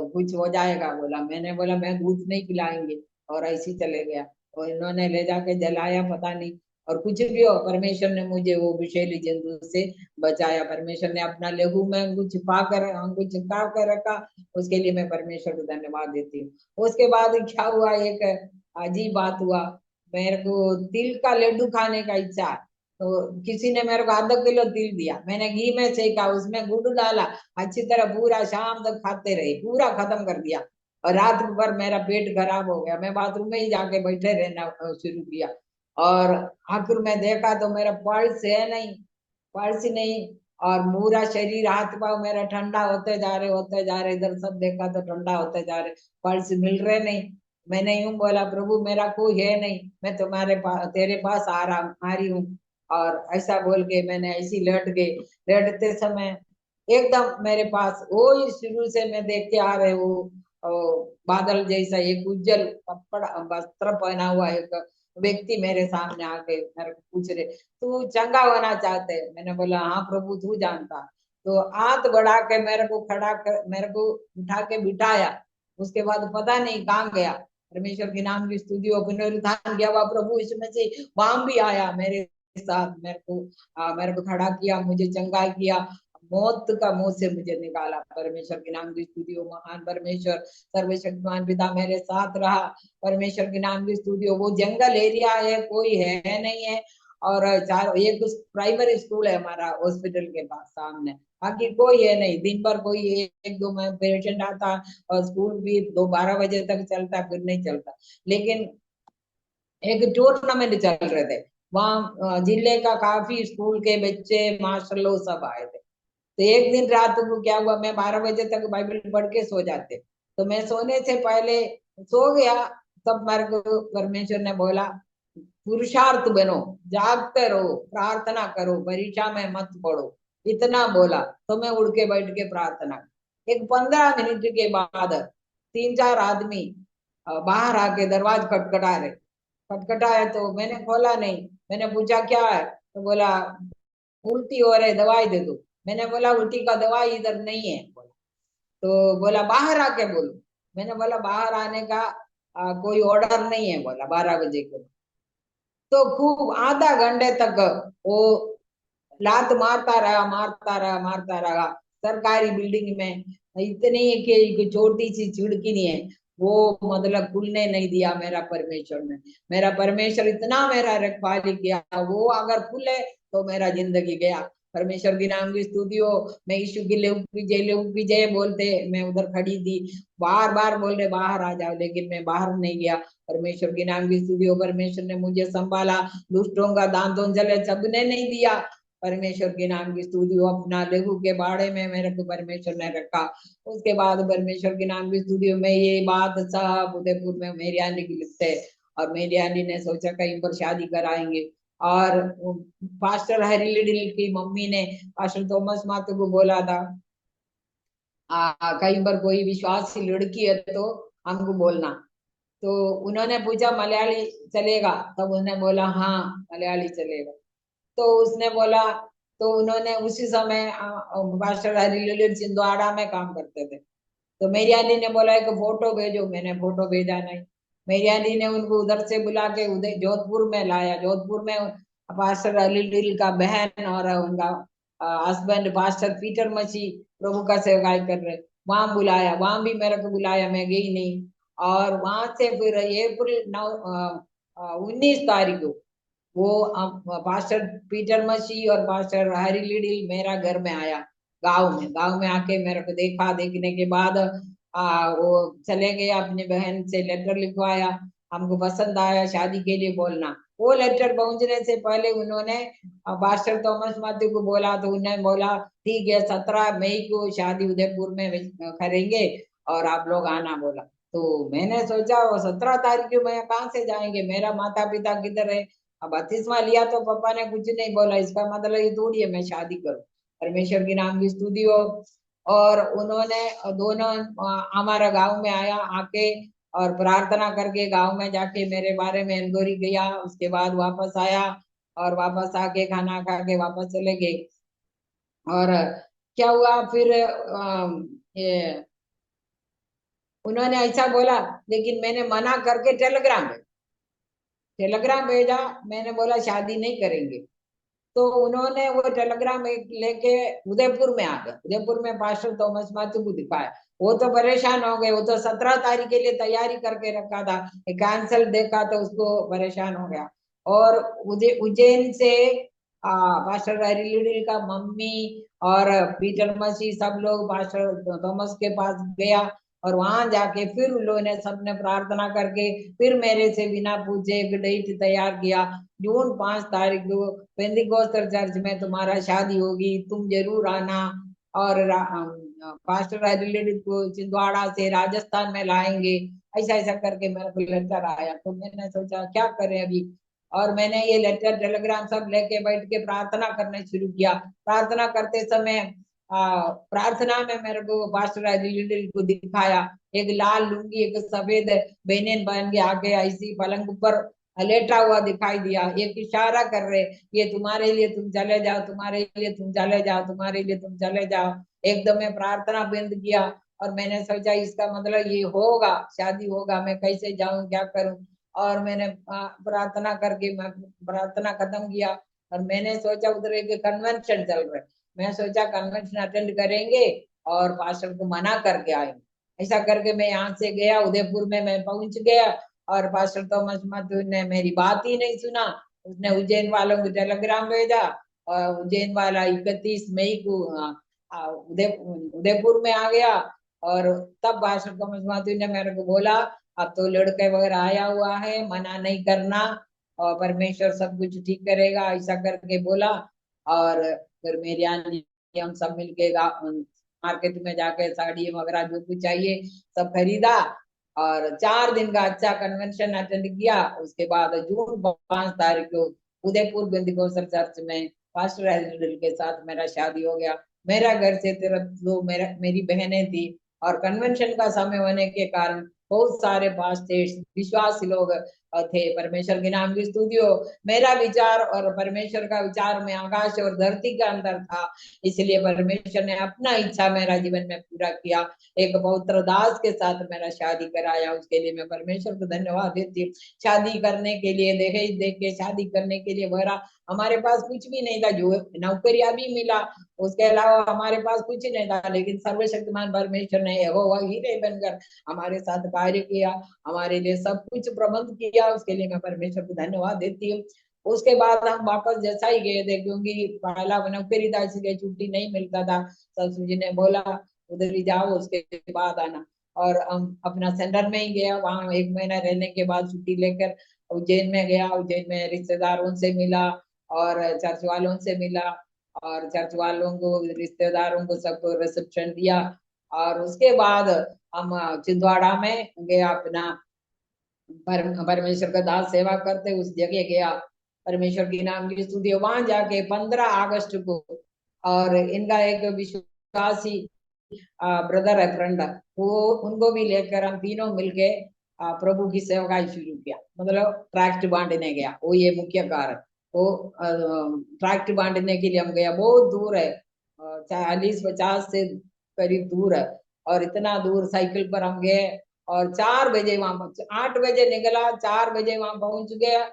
कुछ हो जाएगा बोला। मैंने बोला मैं दूध नहीं पिलाएंगे, और ऐसे ही चले गया। और इन्होंने ले जाके जलाया, पता नहीं। और कुछ भी हो, परमेश्वर ने मुझे वो विषैली जंतु से बचाया। परमेश्वर ने अपना लहू में अंगूर छिपा कर अंगूर छिपा कर रखा, उसके लिए मैं परमेश्वर को धन्यवाद देती हूँ। उसके बाद क्या हुआ, एक अजीब बात हुआ। मेरे को तिल का लड्डू खाने का इच्छा है। तो किसी ने मेरे को आधा किलो तिल दिया, मैंने घी में सेका, उसमें गुड़ डाला, अच्छी तरह पूरा शाम तक खाते रहे, पूरा खत्म कर दिया। और रात भर मेरा पेट खराब हो गया, मैं बाथरूम में ही जाके बैठे रहना शुरू किया। और आखिर में देखा तो मेरा पर्स है नहीं, पर्स नहीं। और पूरा शरीर हाथ पाँव मेरा ठंडा होते जा रहे, इधर सब देखा तो ठंडा होते जा रहे, पर्स मिल रहे नहीं। मैंने यूं बोला, प्रभु मेरा कोई है नहीं, मैं तुम्हारे पास तेरे पास आ रही हूँ। और ऐसा बोल के मैंने ऐसी लेट गई। लेटते समय एकदम मेरे पास वो ही शुरू से मैं देख के आ रहे वो अ, बादल जैसा एक उज्जवल कपड़ा वस्त्र पहना हुआ एक व्यक्ति मेरे सामने आके मेरे को पूछ रहे, तू चंगा होना चाहते है? मैंने बोला हाँ प्रभु, तू जानता। तो हाथ बढ़ा के मेरे को खड़ा कर, मेरे को उठा के बिठाया। उसके बाद पता नहीं कहाँ गया। परमेश्वर के नाम की स्तुति हो, पुनरुत्थान किया हुआ प्रभु इसमें से वहां भी आया मेरे साथ, मेरे को खड़ा किया, मुझे चंगा किया, मौत का मुंह से मुझे निकाला। परमेश्वर के नाम की स्तुति हो। महान परमेश्वर सर्वशक्तिमान पिता मेरे साथ रहा। परमेश्वर के नाम की स्तुति हो। वो जंगल एरिया है, कोई है नहीं है। और चार एक प्राइमरी स्कूल है हमारा हॉस्पिटल के पास सामने, बाकी कोई है नहीं। दिन भर कोई एक दो में पेशेंट आता, और स्कूल भी 12 बजे तक चलता, फिर नहीं चलता। लेकिन एक टूर्नामेंट चल रहे थे वहाँ, जिले का काफी स्कूल के बच्चे मास्टर लोग सब आए थे। तो एक दिन रात को क्या हुआ, मैं 12 बजे तक बाइबल पढ़ के सो जाते, तो मैं सोने से पहले सो गया। तब मेरे को परमेश्वर ने बोला, पुरुषार्थ बनो, जागते रहो, प्रार्थना करो, परीक्षा में मत पढ़ो, इतना बोला। तो मैं उड़ के बैठ के प्रार्थना। एक 15 मिनट के बाद 3 4 आदमी बाहर आके दरवाजा खटखटा रहे। खटखटाया तो मैंने खोला नहीं। मैंने पूछा क्या है, तो बोला उल्टी हो रही, दवाई दे दो। मैंने बोला उल्टी का दवाई इधर नहीं है, बोला। तो बोला बाहर आके बोलो। मैंने बोला बाहर आने का कोई ऑर्डर नहीं है, बोला 12 बजे को। तो खूब आधा घंटे तक वो लात मारता रहा, मारता रहा, मारता रहा। सरकारी बिल्डिंग में इतनी कि एक छोटी सी खिड़की नहीं है, वो मतलब खुलने नहीं दिया मेरा परमेश्वर ने। मेरा परमेश्वर इतना मेरा रखवाली किया, वो अगर खुले तो मेरा जिंदगी गया। परमेश्वर की नाम की स्तुति हो। मैं यीशु की लेहू की जय बोलते, मैं उधर खड़ी थी, बार बार बोल रहे बाहर आ जाओ, लेकिन मैं बाहर नहीं गया। परमेश्वर की नाम की स्तुति हो। परमेश्वर ने मुझे संभाला, दुष्टों का दांतों चले सबने नहीं दिया। परमेश्वर के नाम की स्तुति हो। अपना लहू के बाड़े में मेरे को परमेश्वर ने रखा। उसके बाद परमेश्वर के नाम की स्तुति हो। मैं ये बात सब उदयपुर में मेरी आंटी की लिखते है, और मेरी आंटी ने सोचा कहीं पर शादी कराएंगे। और पास्टर हरी लिडिल की मम्मी ने पास्टर थॉमस माथुर को बोला था, कहीं पर कोई विश्वासी लड़की है तो हमको बोलना। तो उन्होंने पूछा मलयाली चलेगा, तब उन्होंने बोला हाँ मलयाली चलेगा। तो उसने बोला, तो उन्होंने उसी समय मास्टर हरिलील छिंदवाड़ा में काम करते थे। तो मेरी आंटी ने बोला एक फोटो भेजो, मैंने फोटो भेजा नहीं। मेरी आंटी ने उनको उधर से बुला के उधर जोधपुर में लाया। जोधपुर में पास्टर हरिलील का बहन और उनका हस्बैंड पास्टर पीटर मसी प्रभु का सेवकाई कर रहे, वहां बुलाया। वहां भी मेरे को बुलाया, मैं गई नहीं। और वहां से फिर अप्रैल 19 तारीख को वो पास्टर पीटर मसी और पास्टर हैरी लिडिल मेरा घर में आया। गांव में आके मेरे को देखा। देखने के बाद वो चले गए, अपनी बहन से लेटर लिखवाया, हमको पसंद आया, शादी के लिए बोलना। वो लेटर पहुंचने से पहले उन्होंने पास्टर थॉमस माथ्यू को बोला, तो उन्होंने बोला ठीक है 17 मई को शादी उदयपुर में करेंगे, और आप लोग आना, बोला। तो मैंने सोचा वो 17 तारीख को मैं कहाँ से जाएंगे, मेरा माता पिता किधर है। अब 32वां लिया तो पापा ने कुछ नहीं बोला, इसका मतलब ये थोड़ी है मैं शादी करूं। परमेश्वर की नाम की स्तुति हो। और उन्होंने दोनों हमारा गांव में आया, आके और प्रार्थना करके गांव में जाके मेरे बारे में इंक्वायरी किया। उसके बाद वापस आया, और वापस आके खाना खा के वापस चले गए। और क्या हुआ फिर ये उन्होंने ऐसा बोला, लेकिन मैंने मना करके टेलीग्राम भेजा। मैंने बोला शादी नहीं करेंगे। तो उन्होंने वो टेलीग्राम लेके उदयपुर में आ गए। उदयपुर में पास्टर थॉमस माथुर को दिखाया। वो तो परेशान हो गए, वो तो 17 तारीख के लिए तैयारी करके रखा था, कैंसल देखा तो उसको परेशान हो गया। और उज्जैन से पास्टर हरिलीडिल का मम्मी और पीटर मसी सब लोग पास्टर थॉमस के पास गया। और वहां जाके फिर उन लोगों ने सबने प्रार्थना करके फिर मेरे से बिना पूछे एक डेट तैयार किया, जून 5 तारीख को पेंटिकोस्टल चर्च में तुम्हारा शादी होगी, तुम जरूर आना। और पास्टर राजू को छिंदवाड़ा से राजस्थान में लाएंगे। ऐसा ऐसा करके मेरे को लेटर आया, तो मैंने सोचा क्या करें अभी। और मैंने ये लेटर टेलीग्राम सब लेके बैठ के प्रार्थना करना शुरू किया। प्रार्थना करते समय प्रार्थना में मेरे को पास्टर राजू को दिखाया, एक लाल लुंगी एक सफेद बेनियन पहन के आके ऐसी पलंग पर लेटा हुआ दिखाई दिया, एक इशारा कर रहे, ये तुम्हारे लिए, तुम चले जाओ, तुम्हारे लिए तुम चले जाओ, तुम्हारे लिए तुम चले जाओ। एकदम मैं प्रार्थना बंद किया और मैंने सोचा इसका मतलब ये होगा, शादी होगा, मैं कैसे जाऊं क्या करूं। और मैंने प्रार्थना करके मैं प्रार्थना खत्म किया और मैंने सोचा उधर एक कन्वेंशन चल रहा है, मैं सोचा कन्वेंशन अटेंड करेंगे और पास्टर को मना करके आएंगे। ऐसा करके मैं यहाँ से गया, उदयपुर में मैं पहुंच गया और पास्टर थॉमस मैथ्यू ने मेरी बात ही नहीं सुना। उसने उज्जैन वालों को टेलीग्राम भेजा और उज्जैन वाला 31 मई को उदयपुर में आ गया। और तब पास्टर थॉमस मैथ्यू ने मेरे को बोला अब तो लड़के वगैरह आया हुआ है, मना नहीं करना और परमेश्वर सब कुछ ठीक करेगा, ऐसा करके बोला। और फिर मेरी आंटी हम सब मिलके मार्केट में जाके साड़ी वगैरह जो कुछ चाहिए सब खरीदा और 4 दिन का अच्छा कन्वेंशन अटेंड किया। उसके बाद जून 5 तारीख को उदयपुर बेंतिकोस्टल चर्च में पास्टर हेजल के साथ मेरा शादी हो गया। मेरा घर से तरफ दो मेरी बहनें थी और कन्वेंशन का समय होने के कारण बहुत सारे पास्टर्स विश्वासी लोग थे। परमेश्वर के नाम की स्तुति हो। मेरा विचार और परमेश्वर का विचार में आकाश और धरती का अंतर था, इसलिए परमेश्वर ने अपना इच्छा मेरा जीवन में पूरा किया। एक पवित्र दास के साथ मेरा शादी कराया, उसके लिए मैं परमेश्वर को धन्यवाद देती हूँ। शादी करने के लिए दहेज देख के शादी करने के लिए भरा, हमारे पास कुछ भी नहीं था, जो नौकरिया भी मिला उसके अलावा हमारे पास कुछ नहीं था, लेकिन सर्वशक्तिमान परमेश्वर ने यहोवा हीरे बनकर हमारे साथ कार्य किया, हमारे लिए सब कुछ प्रबंध किया, उसके लिए मैं परमेश्वर को धन्यवाद देती हूँ। उसके बाद हम वापस जैसा ही गए थे, क्योंकि पहला नौकरी था इसलिए छुट्टी नहीं मिलता था, ससुर जी ने बोला उधर ही जाओ उसके बाद आना। और हम अपना सेंटर में ही गया, वहां 1 महीना रहने के बाद छुट्टी लेकर उज्जैन में गया। उज्जैन में रिश्तेदारों से मिला और चर्च वालों से मिला और चर्च वालों को रिश्तेदारों को सबको रिसेप्शन दिया। और उसके बाद हम छिंदवाड़ा में गया, अपना परमेश्वर का दास सेवा करते उस जगह गया। परमेश्वर की नाम की स्तुति, वहां जाके 15 अगस्त को और इनका एक विश्वासी ब्रदर है, फ्रेंड, वो उनको भी लेकर हम तीनों मिलके प्रभु की सेवा शुरू किया। मतलब ट्रैक्ट बांटने गया, वो ये मुख्य कारण। वो ट्रैक्ट बांटने के लिए हम गया, बहुत दूर है, 40-50 से करीब दूर है। और इतना दूर साइकिल पर हम गए और 4 बजे वहां 8 बजे निकला, 4 बजे वहां पहुंच गया।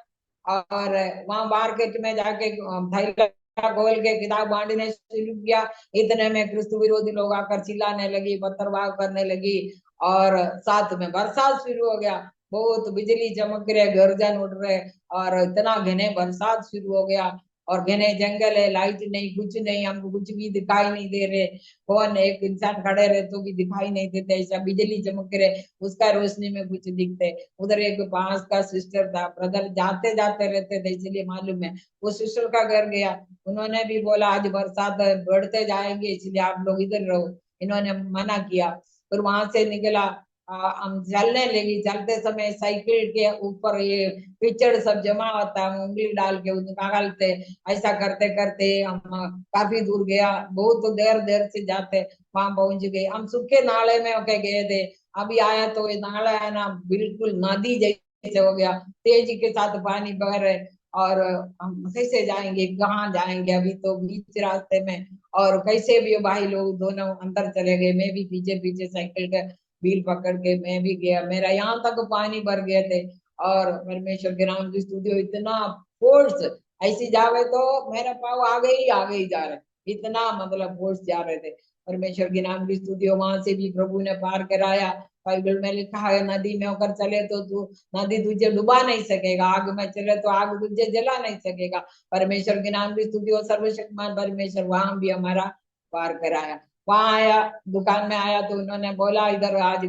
और वहां मार्केट में जाके थैला खोल के किताब बांटने शुरू किया। इतने में क्रिस्तु विरोधी लोग आकर चिल्लाने लगी, पत्थरबाग करने लगी और साथ में बरसात शुरू हो गया। बहुत बिजली चमक रहे, गर्जन उड़ रहे और इतना घने बरसात शुरू हो गया। और घने जंगल है, लाइट नहीं, कुछ नहीं, हमको कुछ भी दिखाई नहीं दे रहे। कौन एक इंसान खड़े रहे तो भी दिखाई नहीं देते, ऐसा बिजली चमक रहे, उसका रोशनी में कुछ दिखते। उधर एक पास का सिस्टर था, ब्रदर जाते जाते रहते थे इसलिए मालूम है, वो सिस्टर का घर गया। उन्होंने भी बोला आज बरसात बढ़ते जाएंगे इसलिए आप लोग इधर रहो, इन्होंने मना किया। फिर वहां से निकला, हम चलने लगी। चलते समय साइकिल के ऊपर ये कीचड़ सब जमा होता है, हम उंगली डाल के निकालते, ऐसा करते करते हम काफी दूर गया। बहुत देर देर से जाते वहां पहुंच गए। हम सूखे नाले में होके गए थे, अभी आया तो ये नाला है ना, बिल्कुल नदी जैसे हो गया, तेजी के साथ पानी बह रहे। और हम कैसे जाएंगे, कहाँ जाएंगे, अभी तो बीच रास्ते में। और कैसे भी भाई लोग दोनों अंदर चले गए, मैं भी पीछे पीछे साइकिल के व्हील पकड़ के मैं भी गया, मेरा यहाँ तक पानी भर गए थे। और परमेश्वर के नाम की स्तुति हो, इतना फोर्स ऐसी जावे तो मेरा पाव आगे ही जा रहे, इतना मतलब फोर्स जा रहे थे। परमेश्वर के नाम की स्तुति हो। वहां से भी प्रभु ने पार कराया। बाइबल में लिखा है नदी में होकर चले तो तू नदी तुझे डुबा नहीं सकेगा, आग में चले तो आग तुझे जला नहीं सकेगा। परमेश्वर के नाम की स्तुति हो। सर्वशक्तिमान परमेश्वर वहां भी हमारा पार कराया। वहां आया, दुकान में आया तो उन्होंने बोला इधर आज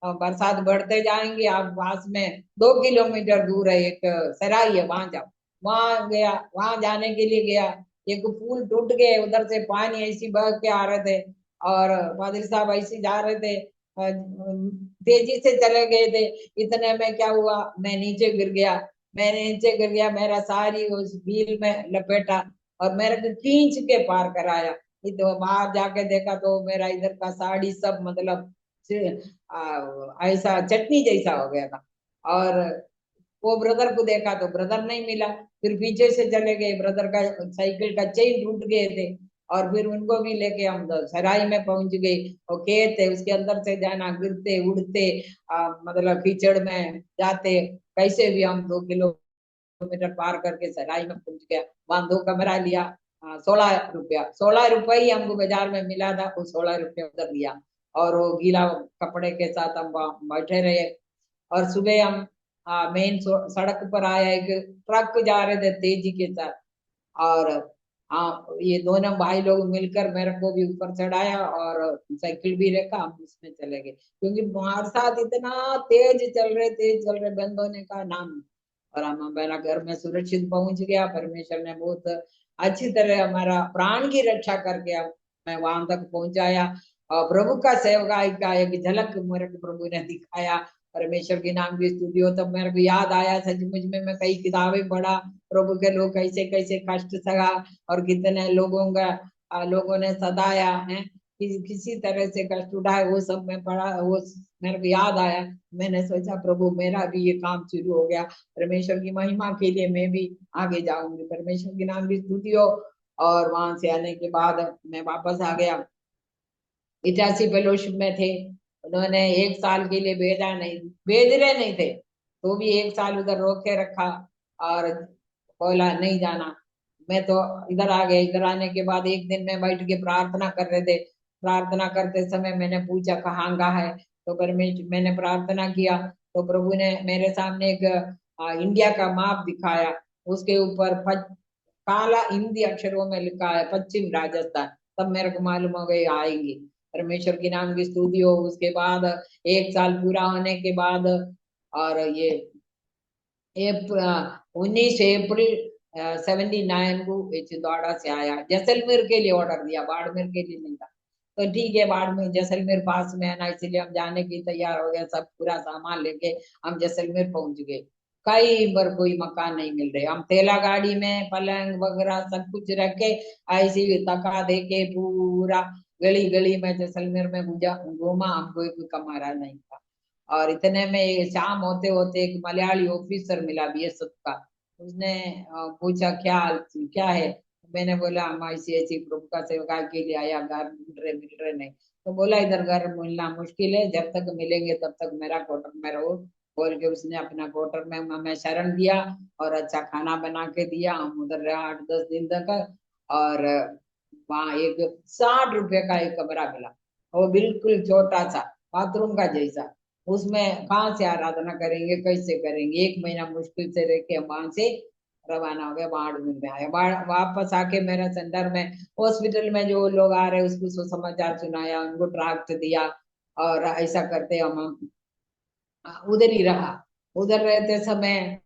बरसात बढ़ते जाएंगे, आप पास में 2 किलोमीटर दूर है एक सराय है, वहां जाओ। वहां गया, वहां जाने के लिए गया, एक पुल टूट गए, उधर से पानी ऐसी बह के आ रहे थे, और पादरी साहब ऐसे जा रहे थे, तेजी से चले गए थे। इतने में क्या हुआ, मैं नीचे गिर गया। मैंने नीचे गिर गया, मेरा सारी उस व्हील में लपेटा और मेरे को खींच के पार कराया। तो बाहर जाके देखा तो मेरा इधर का साड़ी सब मतलब ऐसा चटनी जैसा हो गया था। और वो ब्रदर को देखा तो ब्रदर नहीं मिला। फिर पीछे से चले गए, ब्रदर का साइकिल का चेन टूट गए थे। और फिर उनको भी लेके हम सराय में पहुंच गए। और खेत थे, उसके अंदर से जाना, गिरते उड़ते मतलब कीचड़ में जाते, कैसे भी हम 2 किलोमीटर पार करके सराय में पहुंच गया। वहां 2 कमरा लिया। 16 रुपया, 16 रुपये ही हमको बाजार में मिला था, वो 16 रुपया उधर दिया। और वो गीला कपड़े के साथ हम वहाँ बैठे रहे। और सुबह हम मेन सड़क पर आया, एक ट्रक जा रहे थे तेजी के साथ। और ये दोनों भाई लोग मिलकर मेरे को भी ऊपर चढ़ाया और साइकिल भी रखा, हम उसमें चले गए, क्योंकि बरसात इतना तेज चल रहे, बंद होने का नाम नहीं। और हम हमारा घर में सुरक्षित पहुंच गया। परमेश्वर ने बहुत अच्छी तरह हमारा प्राण की रक्षा करके मैं वहां तक पहुंचाया। और प्रभु का सेवकाई का एक झलक मेरे को प्रभु ने दिखाया। परमेश्वर के नाम की स्तुति हो। तब मेरे को याद आया, सचमुच में मैं कई किताबें पढ़ा, प्रभु के लोग कैसे कैसे कष्ट सहा और कितने लोगों ने सताया है, किसी तरह से कष्ट उठाए, वो सब मैं पढ़ा, वो मेरे को याद आया। मैंने सोचा प्रभु मेरा भी ये काम शुरू हो गया, परमेश्वर की महिमा के लिए मैं भी आगे जाऊंगी। परमेश्वर के नाम की स्तुति हो। और वहां से आने के बाद मैं वापस आ गया। 81 फेलोशिप में थे। उन्होंने 1 साल के लिए भेज रहे नहीं थे, तो भी 1 साल उधर रोक के रखा। और बोला नहीं जाना। मैं तो इधर आ गया। इधर आने के बाद एक दिन में बैठ के प्रार्थना कर रहे थे। प्रार्थना करते समय मैंने पूछा कहाँ का है, तो परमेश्वर, मैंने प्रार्थना किया तो प्रभु ने मेरे सामने एक इंडिया का मैप दिखाया। उसके ऊपर काला हिंदी अक्षरों में लिखा है पश्चिम राजस्थान। तब मेरे को मालूम हो गई आएंगी। परमेश्वर के नाम की स्तुति हो। उसके बाद 1 साल पूरा होने के बाद, और ये 19 अप्रैल 79 को ये छिंदवाड़ा से आया। जैसलमेर के लिए ऑर्डर दिया, बाड़मेर के लिए नहीं था। तो ठीक है, बाड़मेर जैसलमेर पास में है ना, इसलिए हम जाने की तैयार हो गए, सब पूरा सामान लेके हम जैसलमेर पहुंच गए। कई बार कोई मकान नहीं मिल रहे, हम ठेला गाड़ी में पलंग वगैरह सब कुछ रख के ऐसी धक्का दे के पूरा गली गली में जैसलमेर में घूमा, हमको कोई कमारा नहीं था। और इतने में ये शाम होते होते एक मलयाली ऑफिसर मिला बीएसएफ का। उसने पूछा क्या है। मैंने बोला हम ऐसी ऐसी ग्रुप का सेवका के लिए आया, घर मिल रहे नहीं। तो बोला इधर घर मिलना मुश्किल है, जब तक मिलेंगे तब तक मेरा क्वार्टर में रहो, बोल के उसने अपना क्वार्टर में हमें शरण दिया और अच्छा खाना बना के दिया। हम उधर रहे 8-10 दिन तक। और वहाँ एक 60 रुपए का एक कमरा मिला, वो बिल्कुल छोटा सा बाथरूम का जैसा। उसमें कहाँ से आराधना करेंगे, कैसे करेंगे। 1 महीना मुश्किल से रह के हम वहां से रवाना हो गए, बाड़मेर में आए। वापस आके मेरा सेंटर में हॉस्पिटल में जो लोग आ रहे उसको समाचार सुनाया, उनको ड्राफ्ट दिया। और ऐसा करते हम उधर ही रहा। उधर रहते समय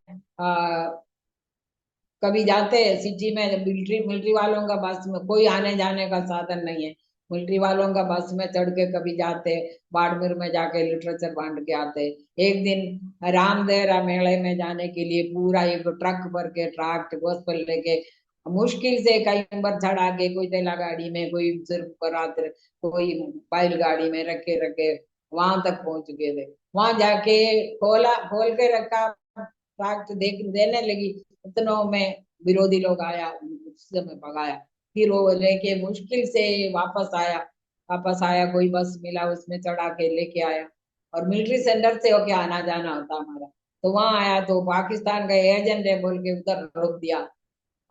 कभी जाते सिटी में, मिलिट्री मिलिट्री वालों का बस में, कोई आने जाने का साधन नहीं है, मिलिट्री वालों का बस में चढ़ के कभी जाते, बाड़मेर में जाके लिटरेचर बांट के आते। एक दिन रामदेवरा मेले में जाने के लिए पूरा एक ट्रक भर के ट्रक गोस्पल लेके मुश्किल से कई नंबर चढ़ा के, कोई तेला गाड़ी में, कोई सिर्फ बरात, कोई बैल गाड़ी में रखे रखे वहां तक पहुंच गए थे। वहां जाके खोल के रखा ट्रक, देख देने लगी, इतनों में विरोधी लोग आया, उससे मैं भगाया। फिर वो लेके मुश्किल से वापस आया, कोई बस मिला उसमें चढ़ा के लेके आया। और मिलिट्री सेंटर से होके आना जाना होता हमारा। तो वहां आया तो पाकिस्तान का एजेंट है बोल के उधर रोक दिया।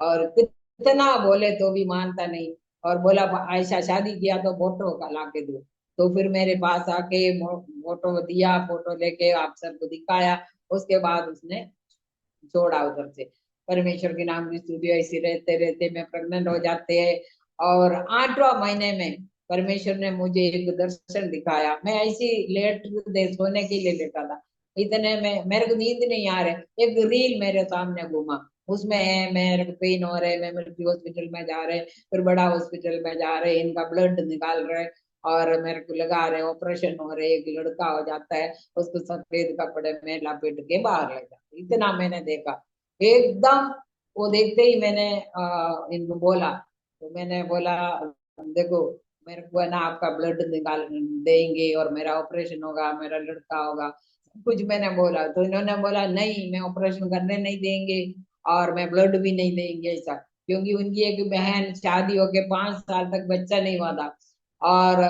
और कितना बोले तो भी मानता नहीं। और बोला ऐसा शादी किया तो फोटो का ला के दो। तो फिर मेरे पास आके फोटो दिया, फोटो लेके आप सबको दिखाया। उसके बाद उसने छोड़ा उधर से। परमेश्वर के नाम की स्तुति। ऐसी रहते रहते मैं प्रेग्नेंट हो जाते हैं। और 8वां महीने में परमेश्वर ने मुझे एक दर्शन दिखाया। मैं ऐसी लेट दे सोने के लिए लेटा था, इतने में मेरे को नींद नहीं आ रहे, एक रील मेरे सामने घूमा, उसमें है मेरे को पेन हो रहे, मैं मिलिट्री हॉस्पिटल में जा रहे, फिर बड़ा हॉस्पिटल में जा रहे, इनका ब्लड निकाल रहे और मेरे को लगा रहे, ऑपरेशन हो रहे, एक लड़का हो जाता है उसको सफेद कपड़े में लपेट के बाहर ले जाते, इतना मैंने देखा एकदम। वो देखते ही मैंने इनको बोला, तो मैंने बोला देखो मेरे को है ना आपका ब्लड निकाल देंगे और मेरा ऑपरेशन होगा, मेरा लड़का होगा, कुछ मैंने बोला। तो इन्होंने बोला नहीं मैं ऑपरेशन करने नहीं देंगे और मैं ब्लड भी नहीं देंगे ऐसा, क्योंकि उनकी एक बहन शादी होके 5 साल तक बच्चा नहीं हुआ था और